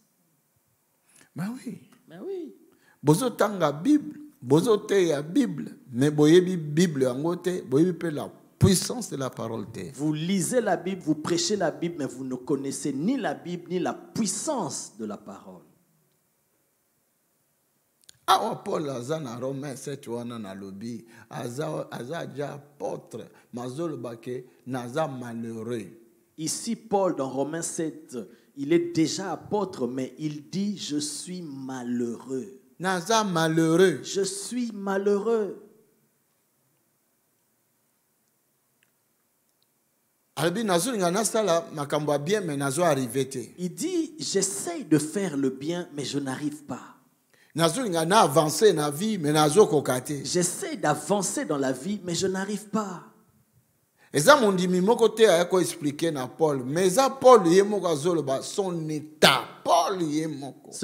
Mais oui. Mais oui. Bozo tanga Bible, bozo te ya Bible, mais boyebi Bible angote, boyebi la puissance de la parole. Vous lisez la Bible, vous prêchez la Bible, mais vous ne connaissez ni la Bible ni la puissance de la parole. Ah, Paul Azana Romain 7 wana na lobi aza ja apôtre mazolo bake naza malheureux. Ici Paul dans Romains 7, il est déjà apôtre, mais il dit je suis malheureux. Naza malheureux. Je suis malheureux. Il dit j'essaye de faire le bien, mais je n'arrive pas. J'essaie d'avancer dans la vie, mais je n'arrive pas. Ce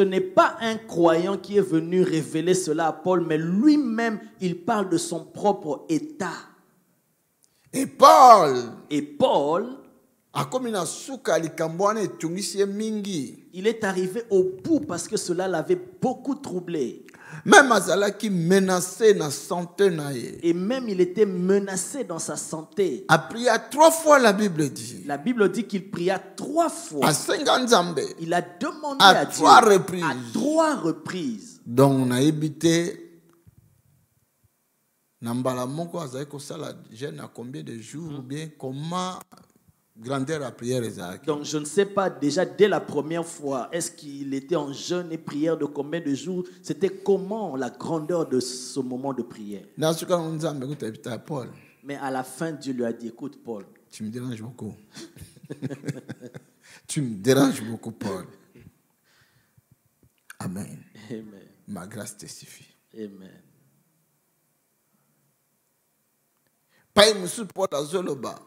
n'est pas un croyant qui est venu révéler cela à Paul, mais lui-même, il parle de son propre état. Et Paul, il est arrivé au bout parce que cela l'avait beaucoup troublé. Même Azalaki menacé na santé naie. Et même il était menacé dans sa santé. A prié 3 fois, la Bible dit. La Bible dit qu'il pria 3 fois. Il a demandé à Dieu 3 reprises. À 3 reprises. Donc on a évité. Nambala moko azali ko sala jeûne à combien de jours ou bien comment grandeur la prière ezalaki. Donc je ne sais pas déjà dès la première fois est-ce qu'il était en jeûne et prière de combien de jours, c'était comment la grandeur de ce moment de prière. Mais à la fin Dieu lui a dit écoute Paul, tu me déranges beaucoup. Tu me déranges beaucoup Paul. Amen. Amen. Ma grâce te suffit. Amen.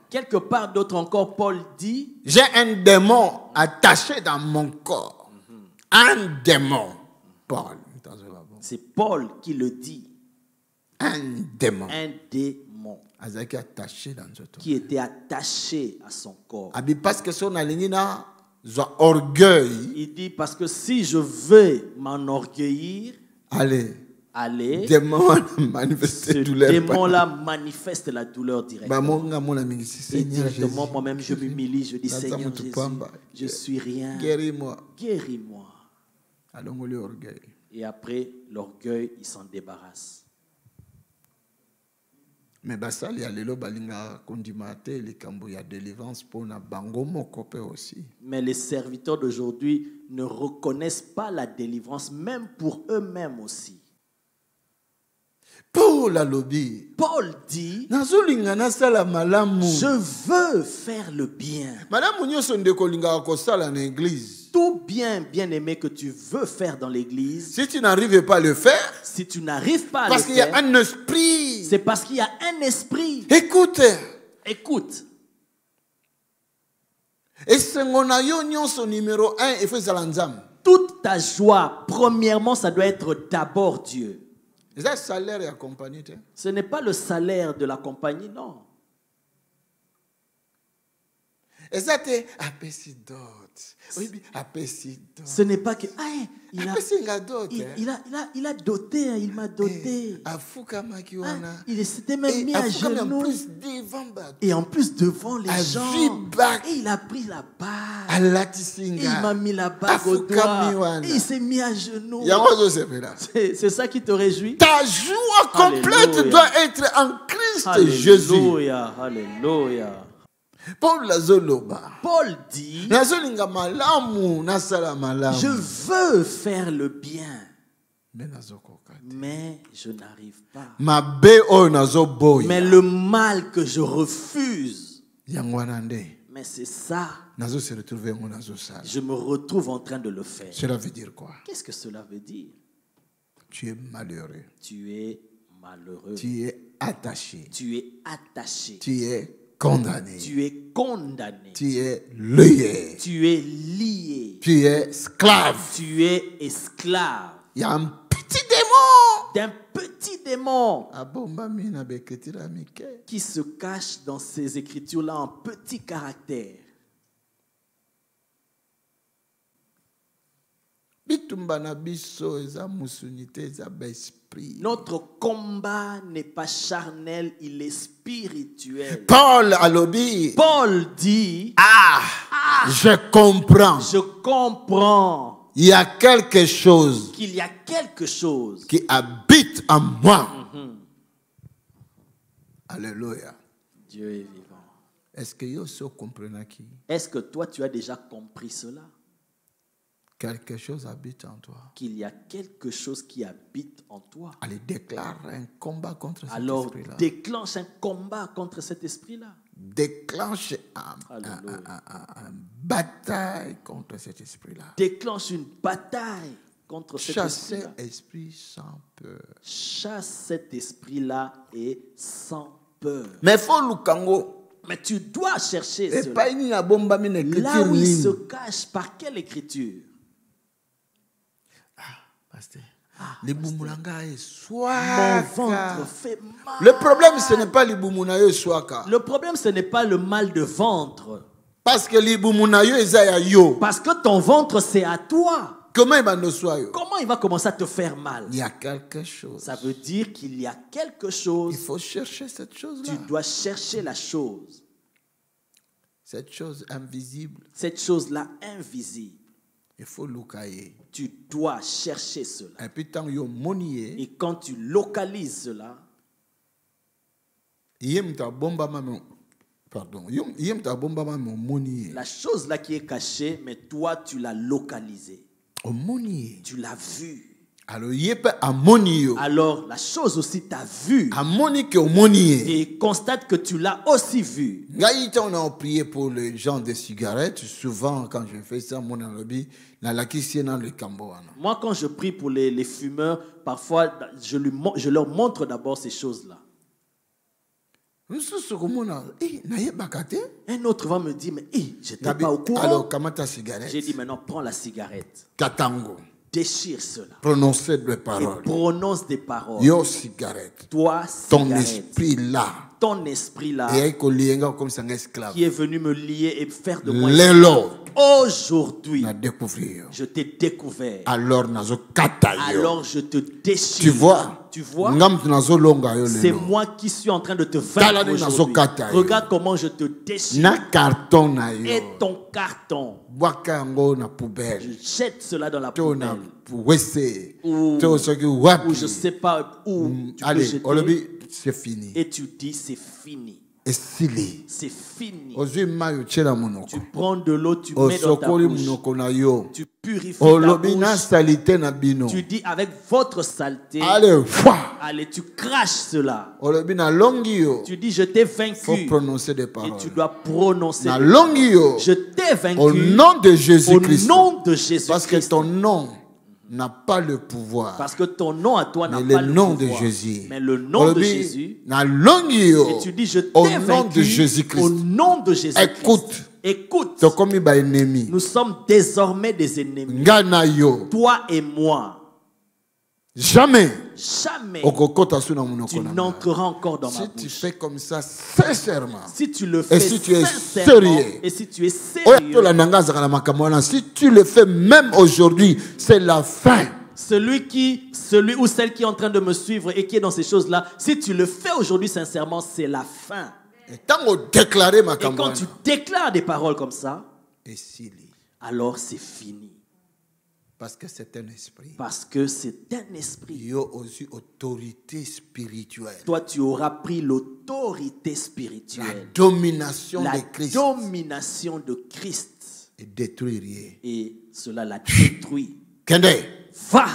Quelque part d'autre encore, Paul dit j'ai un démon attaché dans mon corps. Un démon. Paul. C'est Paul qui le dit. Un démon. Un démon. Qui était attaché à son corps. Parce que son alingina orgueil. Il dit parce que si je veux m'enorgueillir, allez. Ce démon-là manifeste la douleur directement. Et directement, moi-même, je m'humilie, je dis Seigneur Jésus, je suis rien. Guéris-moi. Guéris-moi. Et après, l'orgueil, il s'en débarrasse. Mais basali ya lelo balinga kondimate likambo ya délivrance pona bango moko pe aussi. Mais les serviteurs d'aujourd'hui ne reconnaissent pas la délivrance même pour eux-mêmes aussi. Paul dit je veux faire le bien. Tout bien aimé que tu veux faire dans l'église, si tu n'arrives pas à le faire, parce qu'il y a un esprit, c'est parce qu'il y a un esprit. Écoute. Et numéro 1, il faut toute ta joie, premièrement, ça doit être d'abord Dieu. Ce n'est pas le salaire de la compagnie, non. Ce n'est pas que il a doté, il m'a doté. S'était même mis à genoux. Et en plus devant les gens. Et il a pris la bague. Il m'a mis la bague au doigt. Et il s'est mis à genoux. C'est ça qui te réjouit? Ta joie complète doit être en Christ Jésus. Alléluia, alléluia. Paul dit, je veux faire le bien, mais je n'arrive pas. Mais le mal que je refuse, mais c'est ça, je me retrouve en train de le faire. Cela veut dire quoi? Qu'est-ce que cela veut dire? Tu es malheureux. Tu es malheureux. Tu es attaché. Tu es attaché. Tu es condamné. Tu es condamné. Tu es lié. Tu es lié. Tu es esclave. Tu es esclave. Il y a un petit démon. D'un petit démon qui se cache dans ces écritures-là en petit caractère. Notre combat n'est pas charnel, il est spirituel. Paul dit, je comprends. Je comprends. Il y a quelque chose. Qu'il y a quelque chose qui habite en moi. Alléluia. Dieu est vivant. Est-ce que toi tu as déjà compris cela? Quelque chose habite en toi. Qu'il y a quelque chose qui habite en toi. Allez, déclare un combat contre cet esprit-là. Alors, déclenche un combat contre cet esprit-là. Déclenche une bataille contre cet esprit-là. Déclenche une bataille contre cet esprit-là. Chasse cet esprit sans peur. Chasse cet esprit-là et sans peur. Mais faut l'oukango. Mais tu dois chercher cela. Là où il se cache, par quelle écriture? Mon ventre fait mal. Le problème, ce n'est pas le problème, ce n'est pas le mal de ventre. Parce que Parce que ton ventre, c'est à toi. Comment il va commencer à te faire mal? Il y a quelque chose. Ça veut dire qu'il y a quelque chose. Il faut chercher cette chose-là. Tu dois chercher la chose. Cette chose invisible. Cette chose-là invisible. Il faut localiser. Tu dois chercher cela. Et quand tu localises cela, la chose là qui est cachée, mais toi tu l'as localisée. Tu l'as vue. Alors la chose aussi t'a vu et constate que tu l'as aussi vu. On a prié pour les gens des cigarettes. Souvent quand je fais ça, moi quand je prie pour les fumeurs, parfois je leur montre d'abord ces choses-là. Un autre va me dire, mais je n'étais pas au courant. Alors, comment ta cigarette? J'ai dit, maintenant prends la cigarette. Katango. Déchire cela. Prononcer des paroles. Et prononce des paroles. Yo cigarette. Toi, ton esprit là. Ton esprit là. Qui est venu me lier et faire de moi. L'élo. Aujourd'hui, je t'ai découvert. Alors je te déchire. Tu vois? C'est moi qui suis en train de te vaincre aujourd'hui. Regarde comment je te déchire. Et ton carton. Je jette cela dans la poubelle. Ou je ne sais pas où tu peux jeter. C'est fini. Et tu dis c'est fini. C'est fini. Tu prends de l'eau, tu mets dans ta bouche. Tu purifies ta bouche. Tu dis avec votre saleté. Allez, tu craches cela. Tu dis je t'ai vaincu. Faut prononcer des paroles. Et tu dois prononcer. Je t'ai vaincu. Au nom de Jésus-Christ. Au nom de Jésus-Christ. Parce que ton nom n'a pas le pouvoir. Parce que ton nom à toi n'a pas le nom pouvoir. De Jésus. Mais le nom de Jésus. Et tu dis je t'ai vaincu. Au nom de Jésus-Christ. Écoute. Nous sommes désormais des ennemis. Toi et moi. Jamais. Jamais. Tu n'entreras encore dans ma bouche. Si tu fais comme ça sincèrement. Si tu le fais si tu es sérieux. Et si tu es sérieux. Si tu le fais même aujourd'hui, c'est la fin. Celui ou celle qui est en train de me suivre et qui est dans ces choses-là, si tu le fais aujourd'hui sincèrement, c'est la fin. Et quand tu déclares des paroles comme ça, alors c'est fini. Parce que c'est un esprit. Parce que c'est un esprit. Il y a aussi autorité spirituelle. Toi, tu auras pris l'autorité spirituelle. La domination de Christ. La domination de Christ. Et détruire. Et cela la détruit. Kende. Va.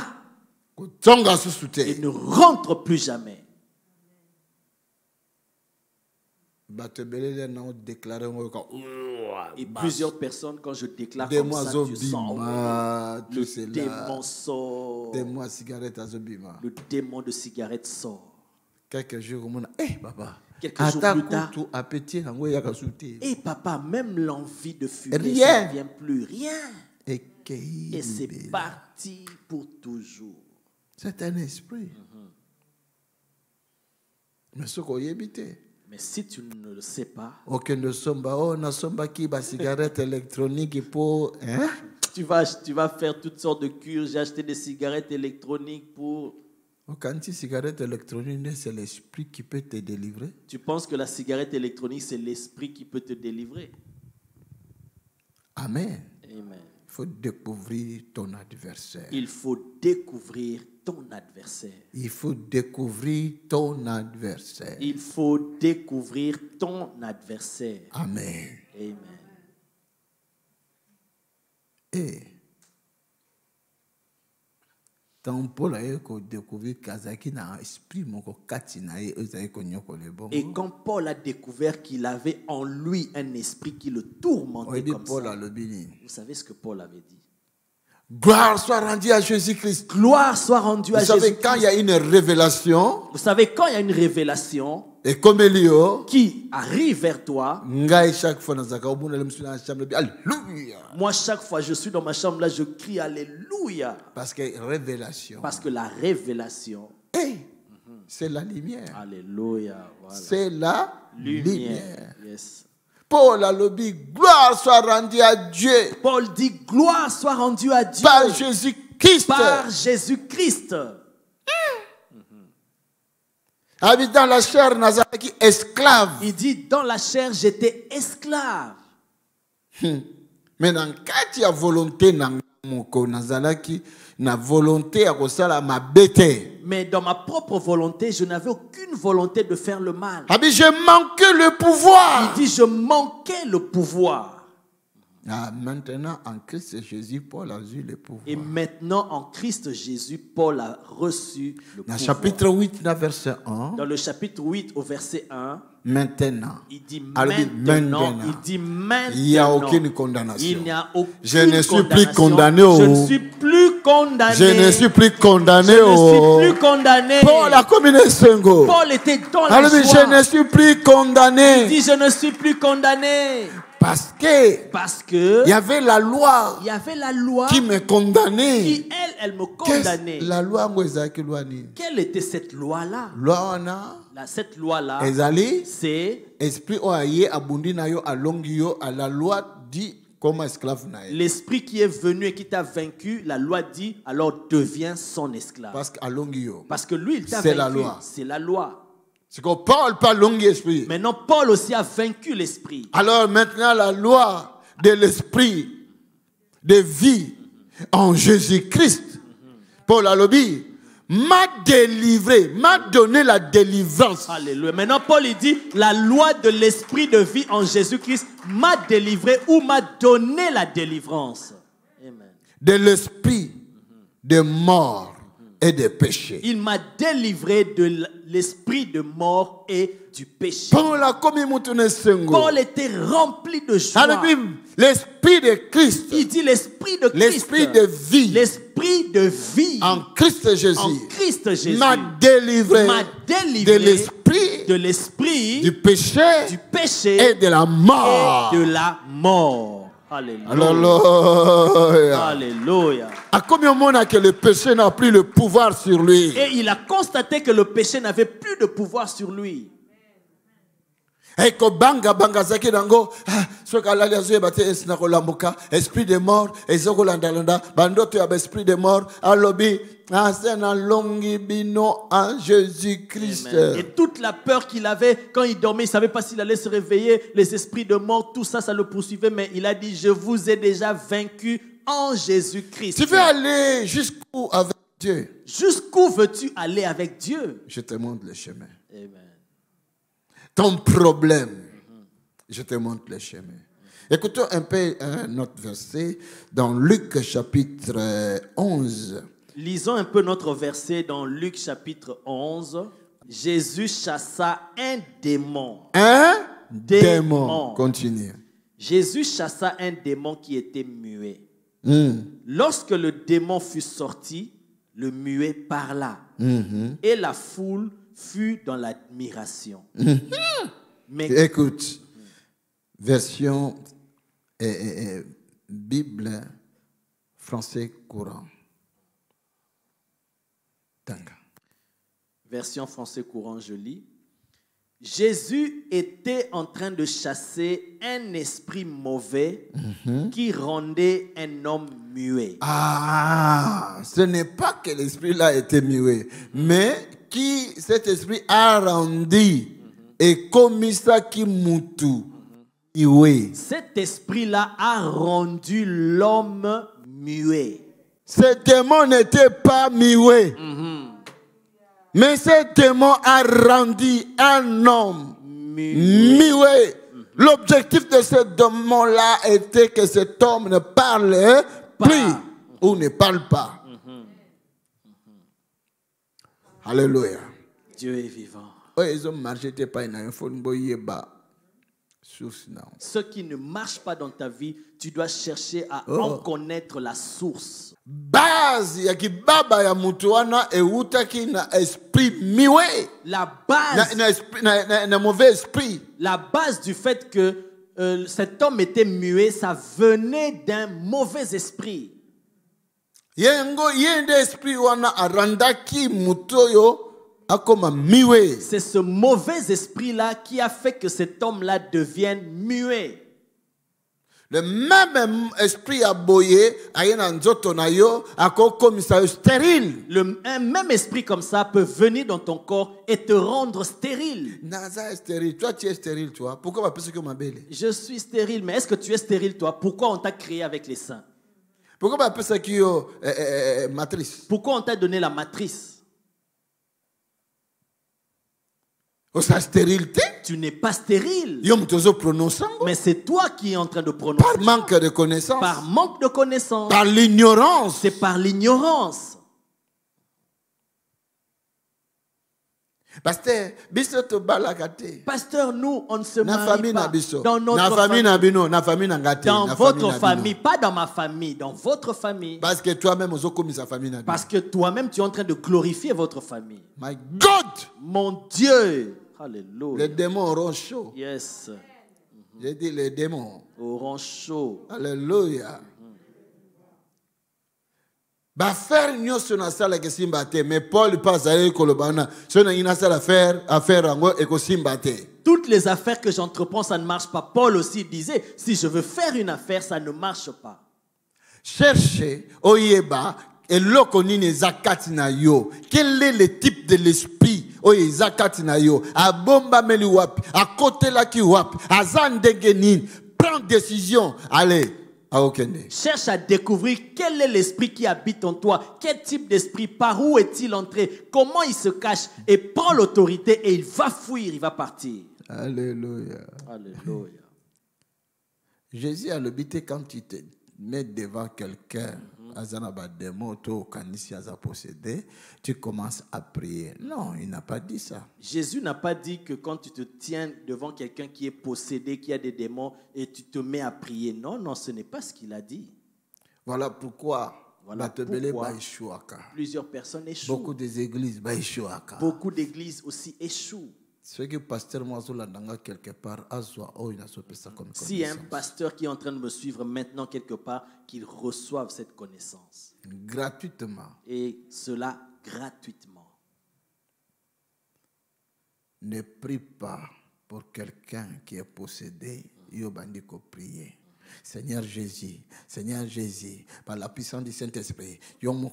Et ne rentre plus jamais. Et plusieurs personnes, quand je déclare comme ça, tu sens le démon sort. Le démon de cigarette sort. Quelques jours papa. Quelques jours plus tard. Et papa, même l'envie de fumer, ça ne vient plus. Rien. Et c'est parti pour toujours. C'est un esprit. Mais ce qu'on y évite. Mais si tu ne le sais pas, cigarette électronique pour, hein? tu vas faire toutes sortes de cures. J'ai acheté des cigarettes électroniques pour... Quand cigarette électronique, c'est l'esprit qui peut te délivrer. Tu penses que la cigarette électronique, c'est l'esprit qui peut te délivrer? Amen. Amen. Il faut découvrir ton adversaire. Il faut découvrir ton adversaire. Il faut découvrir ton adversaire. Il faut découvrir ton adversaire. Amen. Amen. Et quand Paul a découvert et quand Paul a découvert qu'il avait en lui un esprit qui le tourmentait comme ça, vous savez ce que Paul avait dit? Gloire soit rendue à Jésus-Christ. Gloire soit rendue à Jésus-Christ. Vous savez, quand il y a une révélation, et comme Elio, qui arrive vers toi, moi, chaque fois je suis dans ma chambre là, je crie Alléluia. Parce que révélation. Parce que la révélation, c'est la lumière. Alléluia. Voilà. C'est la lumière. Yes. Paul a dit, gloire soit rendue à Dieu. Paul dit, gloire soit rendue à Dieu. Par Jésus-Christ. Par Jésus-Christ. Habitant la chair, Nazaraki, esclave. Il dit, dans la chair, j'étais esclave. Mais dans quand il y a volonté, Nazaraki, na volonté à cause ma bête. Mais dans ma propre volonté, je n'avais aucune volonté de faire le mal. Je manquais le pouvoir. Il dit, je manquais le pouvoir. Maintenant, en Christ Jésus, Paul a reçu le pouvoir. Et maintenant, en Christ Jésus, Paul a reçu le pouvoir. Chapitre 8, verset 1. Dans le chapitre 8, au verset 1. Maintenant. Il dit maintenant. Il dit maintenant. Il n'y a aucune condamnation. Il n'y a aucune Je ne suis plus condamné. Je ne suis plus condamné. Je ne suis plus condamné. Je ne suis plus condamné. Paul a commis un single. Paul était dans la joie. Je ne suis plus condamné. Il dit je ne suis plus condamné. Parce que il y avait la loi qui me condamnait. Qui elle me condamnait. La loi, quelle était cette loi-là? Cette loi-là, c'est esprit oaye abundi na yo alongi yo à la loi dit comme esclave na. L'esprit qui est venu et qui t'a vaincu, la loi dit alors deviens son esclave. Parce que lui il t'a vaincu. C'est la loi. C'est la loi. C'est que Paul pas longue esprit. Maintenant Paul aussi a vaincu l'esprit. Alors maintenant la loi de l'esprit de vie en Jésus-Christ. Paul a lobby m'a délivré, m'a donné la délivrance. Alléluia. Maintenant Paul il dit la loi de l'esprit de vie en Jésus-Christ m'a délivré ou m'a donné la délivrance. Amen. De l'esprit de mort et de péché. Il m'a délivré de l'esprit de mort et du péché. Paul était rempli de joie. L'esprit de Christ. Il dit l'esprit de Christ. L'esprit de vie. L'esprit de vie. En Christ Jésus. En Christ Jésus. M'a délivré. De l'esprit. Du péché. Du péché. Et de la mort. Et de la mort. Alléluia. Alléluia. À combien de monde que le péché n'a plus le pouvoir sur lui? Et il a constaté que le péché n'avait plus de pouvoir sur lui. Eko banga banga zaki dango soka lali azoye bate esina kolambuka esprit de mort ezoko landalanda bandoto ya esprit de mort alobi asena longi bino en Jésus-Christ. Et toute la peur qu'il avait quand il dormait, il savait pas s'il allait se réveiller, les esprits de mort, tout ça, ça le poursuivait, mais il a dit: je vous ai déjà vaincu en Jésus-Christ. Tu veux aller jusqu'où avec Dieu? Jusqu'où veux-tu aller avec Dieu? Je te montre le chemin. Amen. Ton problème, je te montre le chemin. Écoutons un peu notre verset dans Luc chapitre 11. Lisons un peu notre verset dans Luc chapitre 11. Jésus chassa un démon. Un démon. Continue. Jésus chassa un démon qui était muet. Lorsque le démon fut sorti, le muet parla. Et la foule fut dans l'admiration. Mais écoute, version Bible français courant. Tanga. Version français courant, je lis. Jésus était en train de chasser un esprit mauvais qui rendait un homme muet. Ah, ce n'est pas que l'esprit-là était muet, mais qui cet esprit a rendu et commis ça qui mutu. Cet esprit-là a rendu l'homme muet. Ce démon n'était pas muet. Mais ce démon a rendu un homme muet. L'objectif de ce démon-là était que cet homme ne parle plus ou ne parle pas. Alléluia. Dieu est vivant. Ce qui ne marche pas dans ta vie, tu dois chercher à en connaître la source. Base ya kibaba ya mutu wana eutaki na esprit miwe. La base na mauvais esprit. La base du fait que cet homme était muet, ça venait d'un mauvais esprit. Yengo yende esprit wana arandaki mutoyo. C'est ce mauvais esprit-là qui a fait que cet homme-là devienne muet. Le même esprit aboyé, stérile. Un même esprit comme ça peut venir dans ton corps et te rendre stérile. Toi, tu es stérile, toi. Pourquoi je suis stérile, mais est-ce que tu es stérile, toi? Pourquoi on t'a créé avec les seins? Pourquoi matrice? Pourquoi on t'a donné la matrice? Sa stérilité? Tu n'es pas stérile. Mais c'est toi qui es en train de prononcer. Par manque de connaissance. Par manque de connaissance. Par l'ignorance. C'est par l'ignorance. Pasteur, nous, on ne se marie pas dans notre famille. Dans votre famille, pas dans ma famille, dans votre famille. Parce que toi-même, tu es en train de glorifier votre famille. My God! Mon Dieu! Alléluia. Les démons auront chaud. Yes. J'ai dit les démons auront chaud. Alléluia. Faire nyoso na sala ke simbate, mais Paul passe à kolobana. So na ina sala affaire rango e ko simbate. Toutes les affaires que j'entreprends, ça ne marche pas. Paul aussi disait, si je veux faire une affaire, ça ne marche pas. Cherchez oyeba eloko nini zakati na yo. Quel est le type de l'esprit oye zakati na yo? A bomba meli wapi, a côté la ki wapi, a zandenge nini. Prends décision. Allez. Cherche à découvrir quel est l'esprit qui habite en toi. Quel type d'esprit? Par où est-il entré? Comment il se cache? Et prends l'autorité et il va fuir, il va partir. Alléluia. Alléluia. Jésus a l'habité quand tu te mets devant quelqu'un. Tu commences à prier. Non, il n'a pas dit ça. Jésus n'a pas dit que quand tu te tiens devant quelqu'un qui est possédé, qui a des démons, et tu te mets à prier. Non, non, ce n'est pas ce qu'il a dit. Voilà pourquoi plusieurs personnes échouent. Beaucoup d'églises Beaucoup d'églises aussi échouent. Si un pasteur qui est en train de me suivre maintenant quelque part, qu'il reçoive cette connaissance. Gratuitement. Et cela gratuitement. Ne prie pas pour quelqu'un qui est possédé. Yobandiko prier. Seigneur Jésus, par la puissance du Saint-Esprit, ne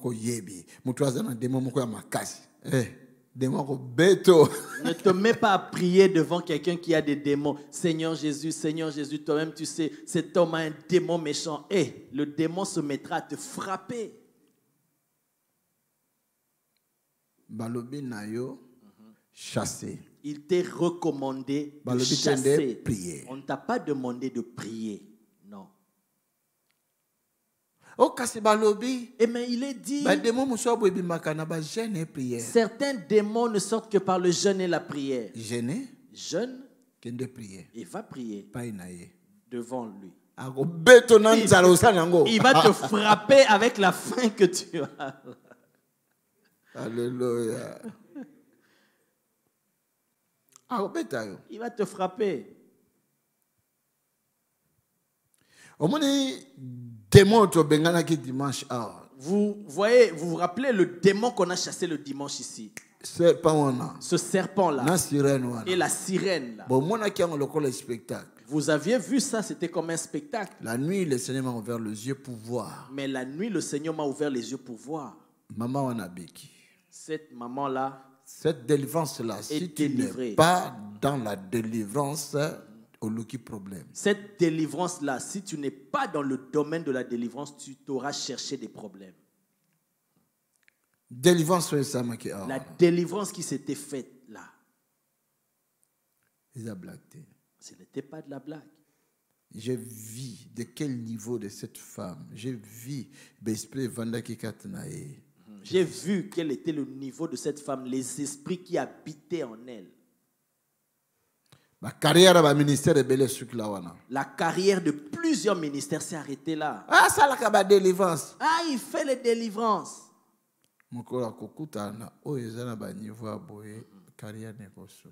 te mets pas à prier devant quelqu'un qui a des démons. Seigneur Jésus, toi-même tu sais, cet homme a un démon méchant. Et le démon se mettra à te frapper. Balobi nayo, chasser. Il t'est recommandé de chasser. On ne t'a pas demandé de prier. Non. Et mais il est dit, certains démons ne sortent que par le jeûne et la prière. Jeûne et va prier devant lui. Il va te frapper avec la faim que tu as. Alléluia. Il va te frapper. Vous voyez, vous vous rappelez le démon qu'on a chassé le dimanche ici? Ce serpent-là et la sirène là. Vous aviez vu ça, c'était comme un spectacle. La nuit, le Seigneur m'a ouvert les yeux pour voir. Mais la nuit, le Seigneur m'a ouvert les yeux pour voir. Maman Wanabiki. Cette maman-là, cette délivrance-là, si tu n'es pas dans la délivrance, problème. Cette délivrance-là, si tu n'es pas dans le domaine de la délivrance, tu t'auras cherché des problèmes. Délivrance, la délivrance qui s'était faite là. Ce n'était pas de la blague. J'ai vu de quel niveau de cette femme. J'ai vu l'esprit Vandaki Katnae. J'ai vu quel était le niveau de cette femme, les esprits qui habitaient en elle. La carrière de plusieurs ministères s'est arrêtée là. Délivrance. Il fait les délivrances.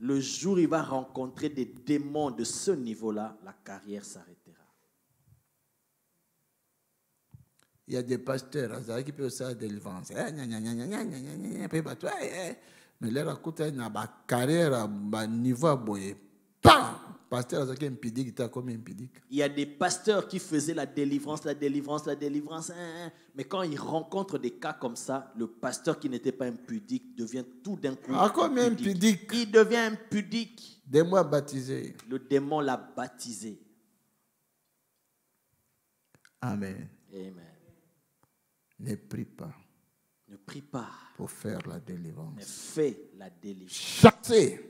Le jour où il va rencontrer des démons de ce niveau-là, la carrière s'arrêtera. Il y a des pasteurs qui peuvent faire des délivrances. Mais leur carrière niveau il y a des pasteurs qui faisaient la délivrance. Mais quand ils rencontrent des cas comme ça, le pasteur qui n'était pas impudique devient tout d'un coup impudique. Il devient impudique. Le démon l'a baptisé. Amen. Amen. Ne prie pas. Ne prie pas. Pour faire la délivrance. Mais fais la délivrance.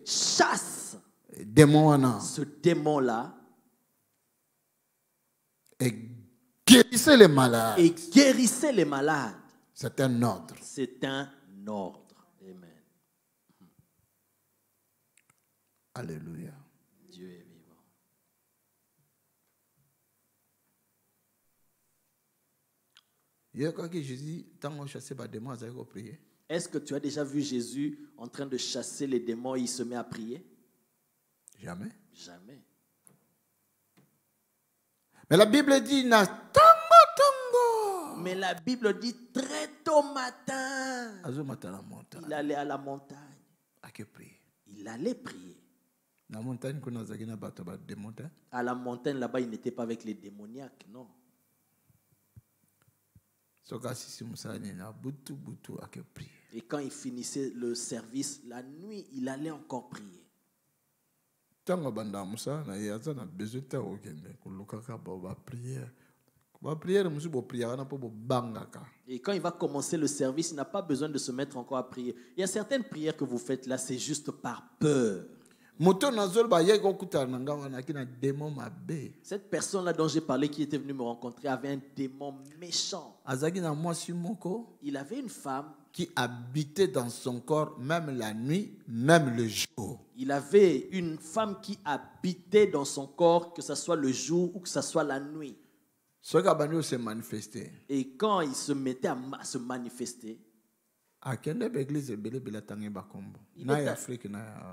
Chasse. Ce démon-là. Et guérissez les malades. C'est un ordre. C'est un ordre. Amen. Alléluia. Dieu est vivant. Est-ce que tu as déjà vu Jésus en train de chasser les démons et il se met à prier? Jamais. Jamais. Mais la Bible dit Mais la Bible dit très tôt matin. Il allait à la montagne. Il allait prier. À la montagne là-bas, il n'était pas avec les démoniaques, non. Et quand il finissait le service, la nuit, il allait encore prier. Et quand il va commencer le service, il n'a pas besoin de se mettre encore à prier. Il y a certaines prières que vous faites là, c'est juste par peur. Cette personne-là dont j'ai parlé, qui était venue me rencontrer, avait un démon méchant. Il avait une femme qui habitait dans son corps même la nuit, même le jour. Il avait une femme qui habitait dans son corps, que ce soit le jour ou que ce soit la nuit. Et quand il se mettait à se manifester,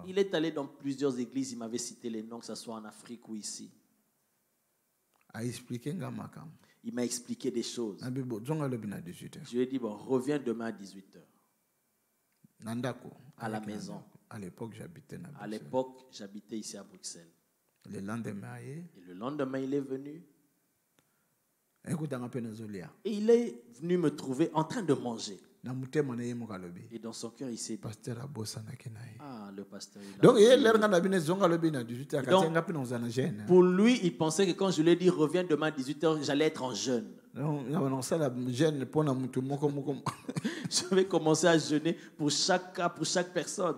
Il est allé dans plusieurs églises, il m'avait cité les noms, que ce soit en Afrique ou ici. Il m'a expliqué des choses. Je lui ai dit, bon, reviens demain à 18h. À la maison. À l'époque, j'habitais ici à Bruxelles. Le lendemain, il est venu. Et il est venu me trouver en train de manger. Et dans son cœur, il s'est dit, ah, le pasteur. Donc, pour lui, il pensait que quand je lui ai dit reviens demain à 18h, j'allais être en jeûne. Je vais commencer à jeûner pour chaque cas, pour chaque personne.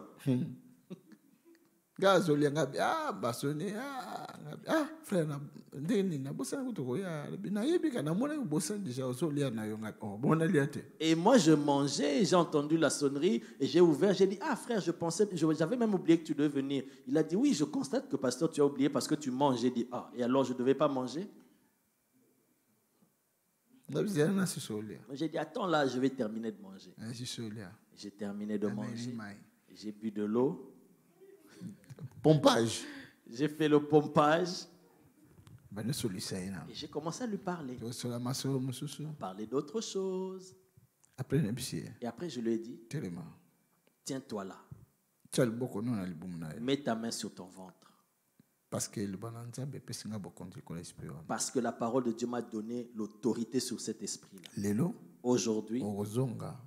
Et moi je mangeais, j'ai entendu la sonnerie et j'ai ouvert, j'ai dit, ah frère, j'avais même oublié que tu devais venir. Il a dit, oui, je constate que pasteur tu as oublié parce que tu manges. J'ai dit, ah, et alors je ne devais pas manger? J'ai dit, attends là, je vais terminer de manger. J'ai terminé de manger. J'ai bu de l'eau. Pompage. J'ai fait le pompage. Et j'ai commencé à lui parler. Parler d'autre chose. Et après, je lui ai dit, tiens-toi là. Mets ta main sur ton ventre. Parce que la parole de Dieu m'a donné l'autorité sur cet esprit-là. Aujourd'hui,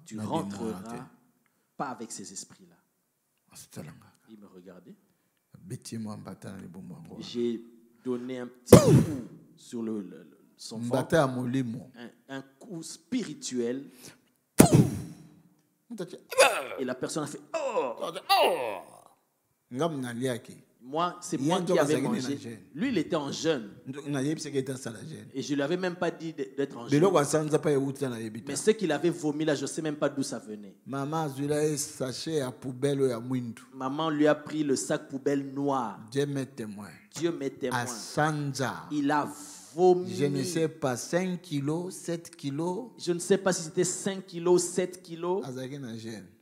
tu rentreras pas avec ces esprits-là. Il me regardait. J'ai donné un petit coup sur son ventre. Un coup spirituel. Et la personne a fait oh! Moi, c'est moi qui avais mangé. Lui, il était en jeûne. Et je ne lui avais même pas dit d'être en jeûne. Mais ce qu'il avait vomi là, je ne sais même pas d'où ça venait. Maman lui a pris le sac poubelle noir. Dieu m'est témoin. Il a vomi. Je ne sais pas, 5 kilos, 7 kilos. Je ne sais pas si c'était 5 kilos, 7 kilos.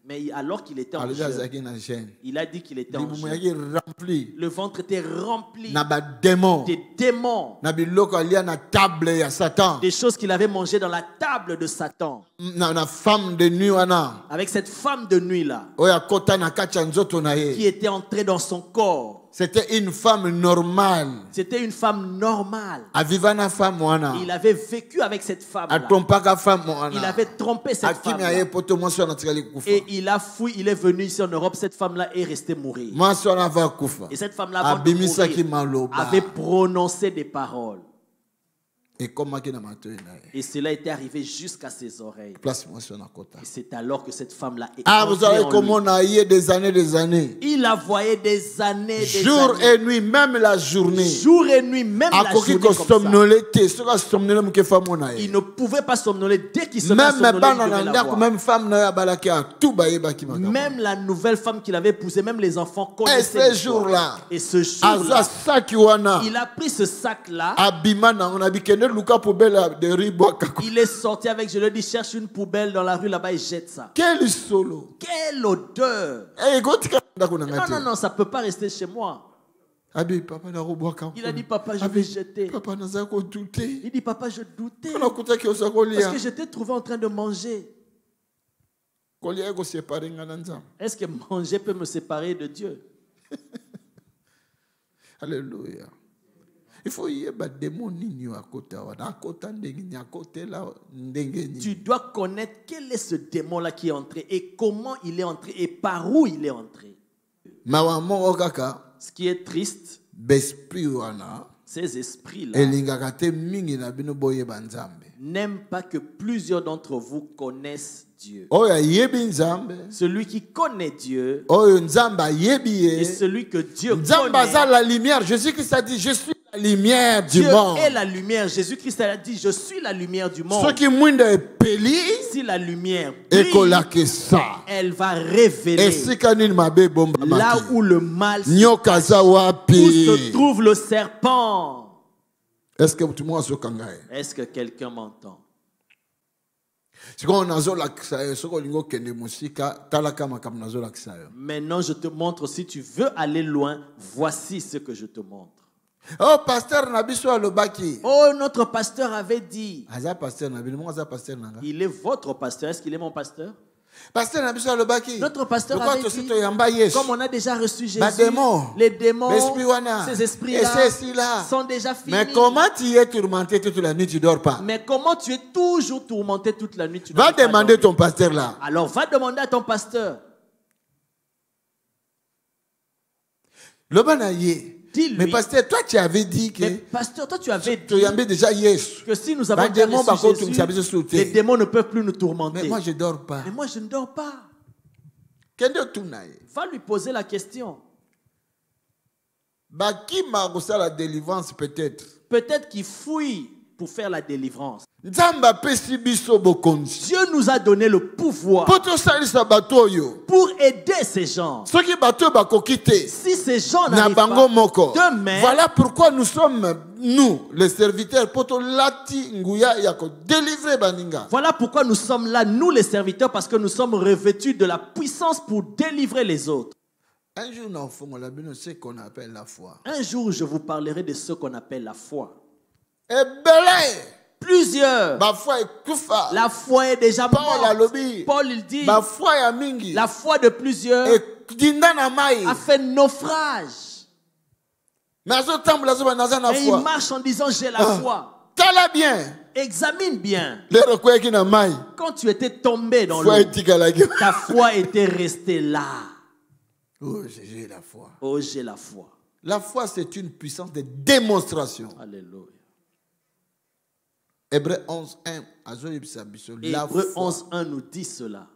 Mais alors qu'il était en jeûne, il a dit qu'il était en jeûne. Le ventre était rempli des démons. Des choses qu'il avait mangées dans la table de Satan. Avec cette femme de nuit là, qui était entrée dans son corps. C'était une femme normale. C'était une femme normale. Il avait vécu avec cette femme-là. Il avait trompé cette femme-là. Et il a fui, il est venu ici en Europe. Cette femme-là est restée mourir. Et cette femme-là, avant de mourir, avait prononcé des paroles. Et cela était arrivé jusqu'à ses oreilles. Et c'est alors que cette femme-là est vous savez comment on a eu des années. Il la voyait des années, jour et nuit, même la journée. Jour et nuit, même la journée comme ça. Il ne pouvait pas somnoler dès qu'il se met même la nouvelle femme qu'il avait épousée, même les enfants connaissaient. Et ce jour-là, il a pris ce sac-là. Il est sorti avec, je lui ai dit, cherche une poubelle dans la rue là-bas et jette ça. Quel solo. Quelle odeur. Non, ça ne peut pas rester chez moi. Il a dit, papa, je vais jeter. Il dit, papa, je doutais. Parce que j'étais trouvé en train de manger. Est-ce que manger peut me séparer de Dieu? Alléluia. Il faut y avoir des démons. Tu dois connaître quel est ce démon-là qui est entré et comment il est entré et par où il est entré. Ce qui est triste, ces esprits-là n'aiment pas que plusieurs d'entre vous connaissent Dieu. Celui qui connaît Dieu et celui que Dieu connaît. La lumière. Jésus-Christ a dit, je suis la lumière du monde. Dieu est la lumière. Jésus-Christ a dit, je suis la lumière du monde. Si la lumière brille, elle va révéler là où le mal se cache, où se trouve le serpent. Est-ce que quelqu'un m'entend? Maintenant, je te montre, si tu veux aller loin, voici ce que je te montre. Oh, pasteur Nabiso Alobaki. Oh, notre pasteur avait dit. Il est votre pasteur. Est-ce qu'il est mon pasteur? Notre pasteur avait dit, comme on a déjà reçu Jésus, les démons, ces esprits-là sont déjà finis. Mais comment tu es tourmenté toute la nuit, tu ne dors pas? Mais comment tu es toujours tourmenté toute la nuit, tu va demander ton pasteur là. Alors va demander à ton pasteur. Dis-lui, mais pasteur, toi tu avais dit que pasteur, toi tu avais dit déjà que si nous avons déjà reçu Jésus, les démons ne peuvent plus nous tourmenter. Mais moi je ne dors pas. Mais moi je ne dors pas. Va lui poser la question. La délivrance peut-être. Peut-être qu'il fouille pour faire la délivrance. Dieu nous a donné le pouvoir pour aider ces gens. Si ces gens n'arrivent pas, demain, voilà pourquoi nous sommes, nous, les serviteurs, voilà pourquoi nous sommes là, nous les serviteurs, parce que nous sommes revêtus de la puissance pour délivrer les autres. Un jour, ce qu'on appelle la foi. Un jour, je vous parlerai de ce qu'on appelle la foi. Plusieurs. La foi est déjà morte. Paul il dit, la foi de plusieurs a fait naufrage. Et il marche en disant j'ai la foi. Examine bien. Quand tu étais tombé dans l'eau, ta foi était restée là. Oh, j'ai la foi. Oh, j'ai la foi. La foi, c'est une puissance de démonstration. Alléluia. Hébreux 11.1. Hébreux 11.1 nous dit cela.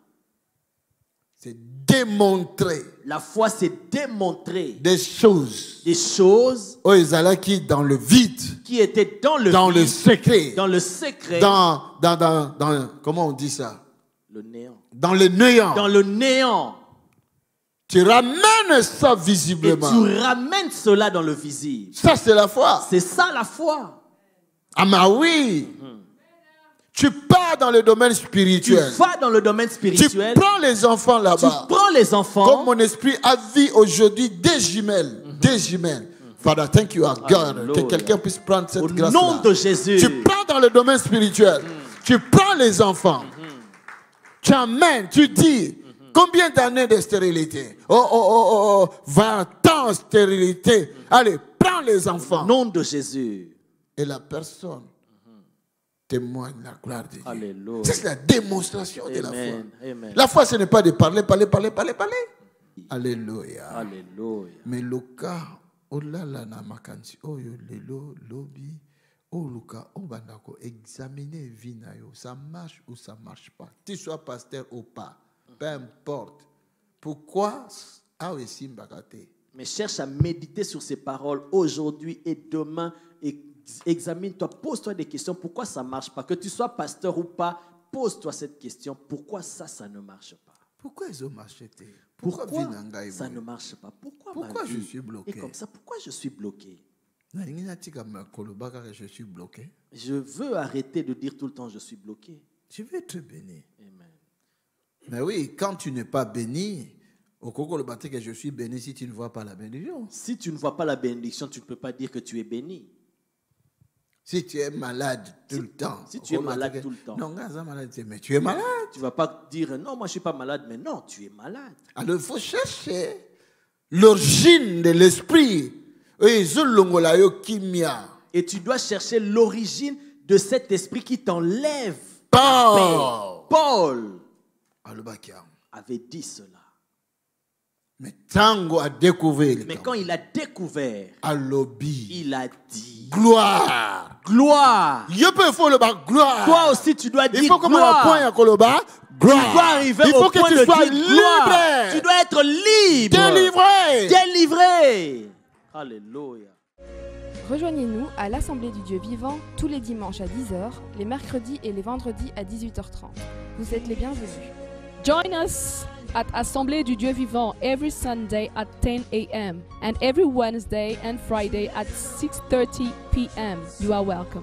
C'est démontrer. La foi, c'est démontrer des choses. Des choses. Oh, qui dans le vide. Qui étaient dans le vide. Le secret. Dans le secret. Dans comment on dit ça? Le néant. Dans le néant. Dans le néant. Tu ramènes ça visiblement. Et tu ramènes cela dans le visible. Ça, c'est la foi. C'est ça la foi. Ah, mais oui. Tu pars dans le domaine spirituel. Tu vas dans le domaine spirituel. Tu prends les enfants là-bas. Tu prends les enfants. Comme mon esprit a vu aujourd'hui des jumelles. Des jumelles. Father, thank you, God. Que quelqu'un puisse prendre cette grâce-là. Au nom de Jésus. Tu pars dans le domaine spirituel. Tu prends les enfants. Tu amènes, tu dis. Combien d'années de stérilité? 20 ans de stérilité. Allez, prends les enfants. Au nom de Jésus. Et la personne témoigne la gloire de Dieu. Alléluia. C'est la démonstration de la foi. Amen. La foi, ce n'est pas de parler. Alléluia. Alléluia. Mais le cas, oh là là, na makansi, oh yo lelo, lobi, oh luka, oh bandako, examiner vinayo, ça marche ou ça marche pas. Tu sois pasteur ou pas, peu importe. Pourquoi? Mais cherche à méditer sur ces paroles aujourd'hui et demain et examine-toi, pose-toi des questions. Pourquoi ça ne marche pas? Que tu sois pasteur ou pas, pose-toi cette question. Pourquoi ça ne marche pas? Pourquoi ils ont marché? Pourquoi ça ne marche pas? Pourquoi je suis bloqué? Et comme ça, pourquoi je suis bloqué? Je suis bloqué. Je veux arrêter de dire tout le temps je suis bloqué. Je veux être béni. Amen. Mais oui, quand tu n'es pas béni, au Congo le bâti que je suis béni si tu ne vois pas la bénédiction. Si tu ne vois pas la bénédiction, tu ne peux pas dire que tu es béni. Si tu es malade tout le temps. Si tu es malade tout le temps. Non, mais tu es malade. Tu ne vas pas dire non, moi je ne suis pas malade, mais non, tu es malade. Alors il faut chercher l'origine de l'esprit. Et tu dois chercher l'origine de cet esprit qui t'enlève. Paul avait dit cela. Mais quand il a découvert, il a dit gloire. Gloire. Toi aussi tu dois dire gloire. Tu dois arriver au point de dire gloire. Tu dois être libre. Délivré. Alléluia. Rejoignez-nous à l'Assemblée du Dieu vivant tous les dimanches à 10h, les mercredis et les vendredis à 18h30. Vous êtes les bienvenus. Join us at Assemblée du Dieu vivant every Sunday at 10 a.m. and every Wednesday and Friday at 6:30 p.m. You are welcome.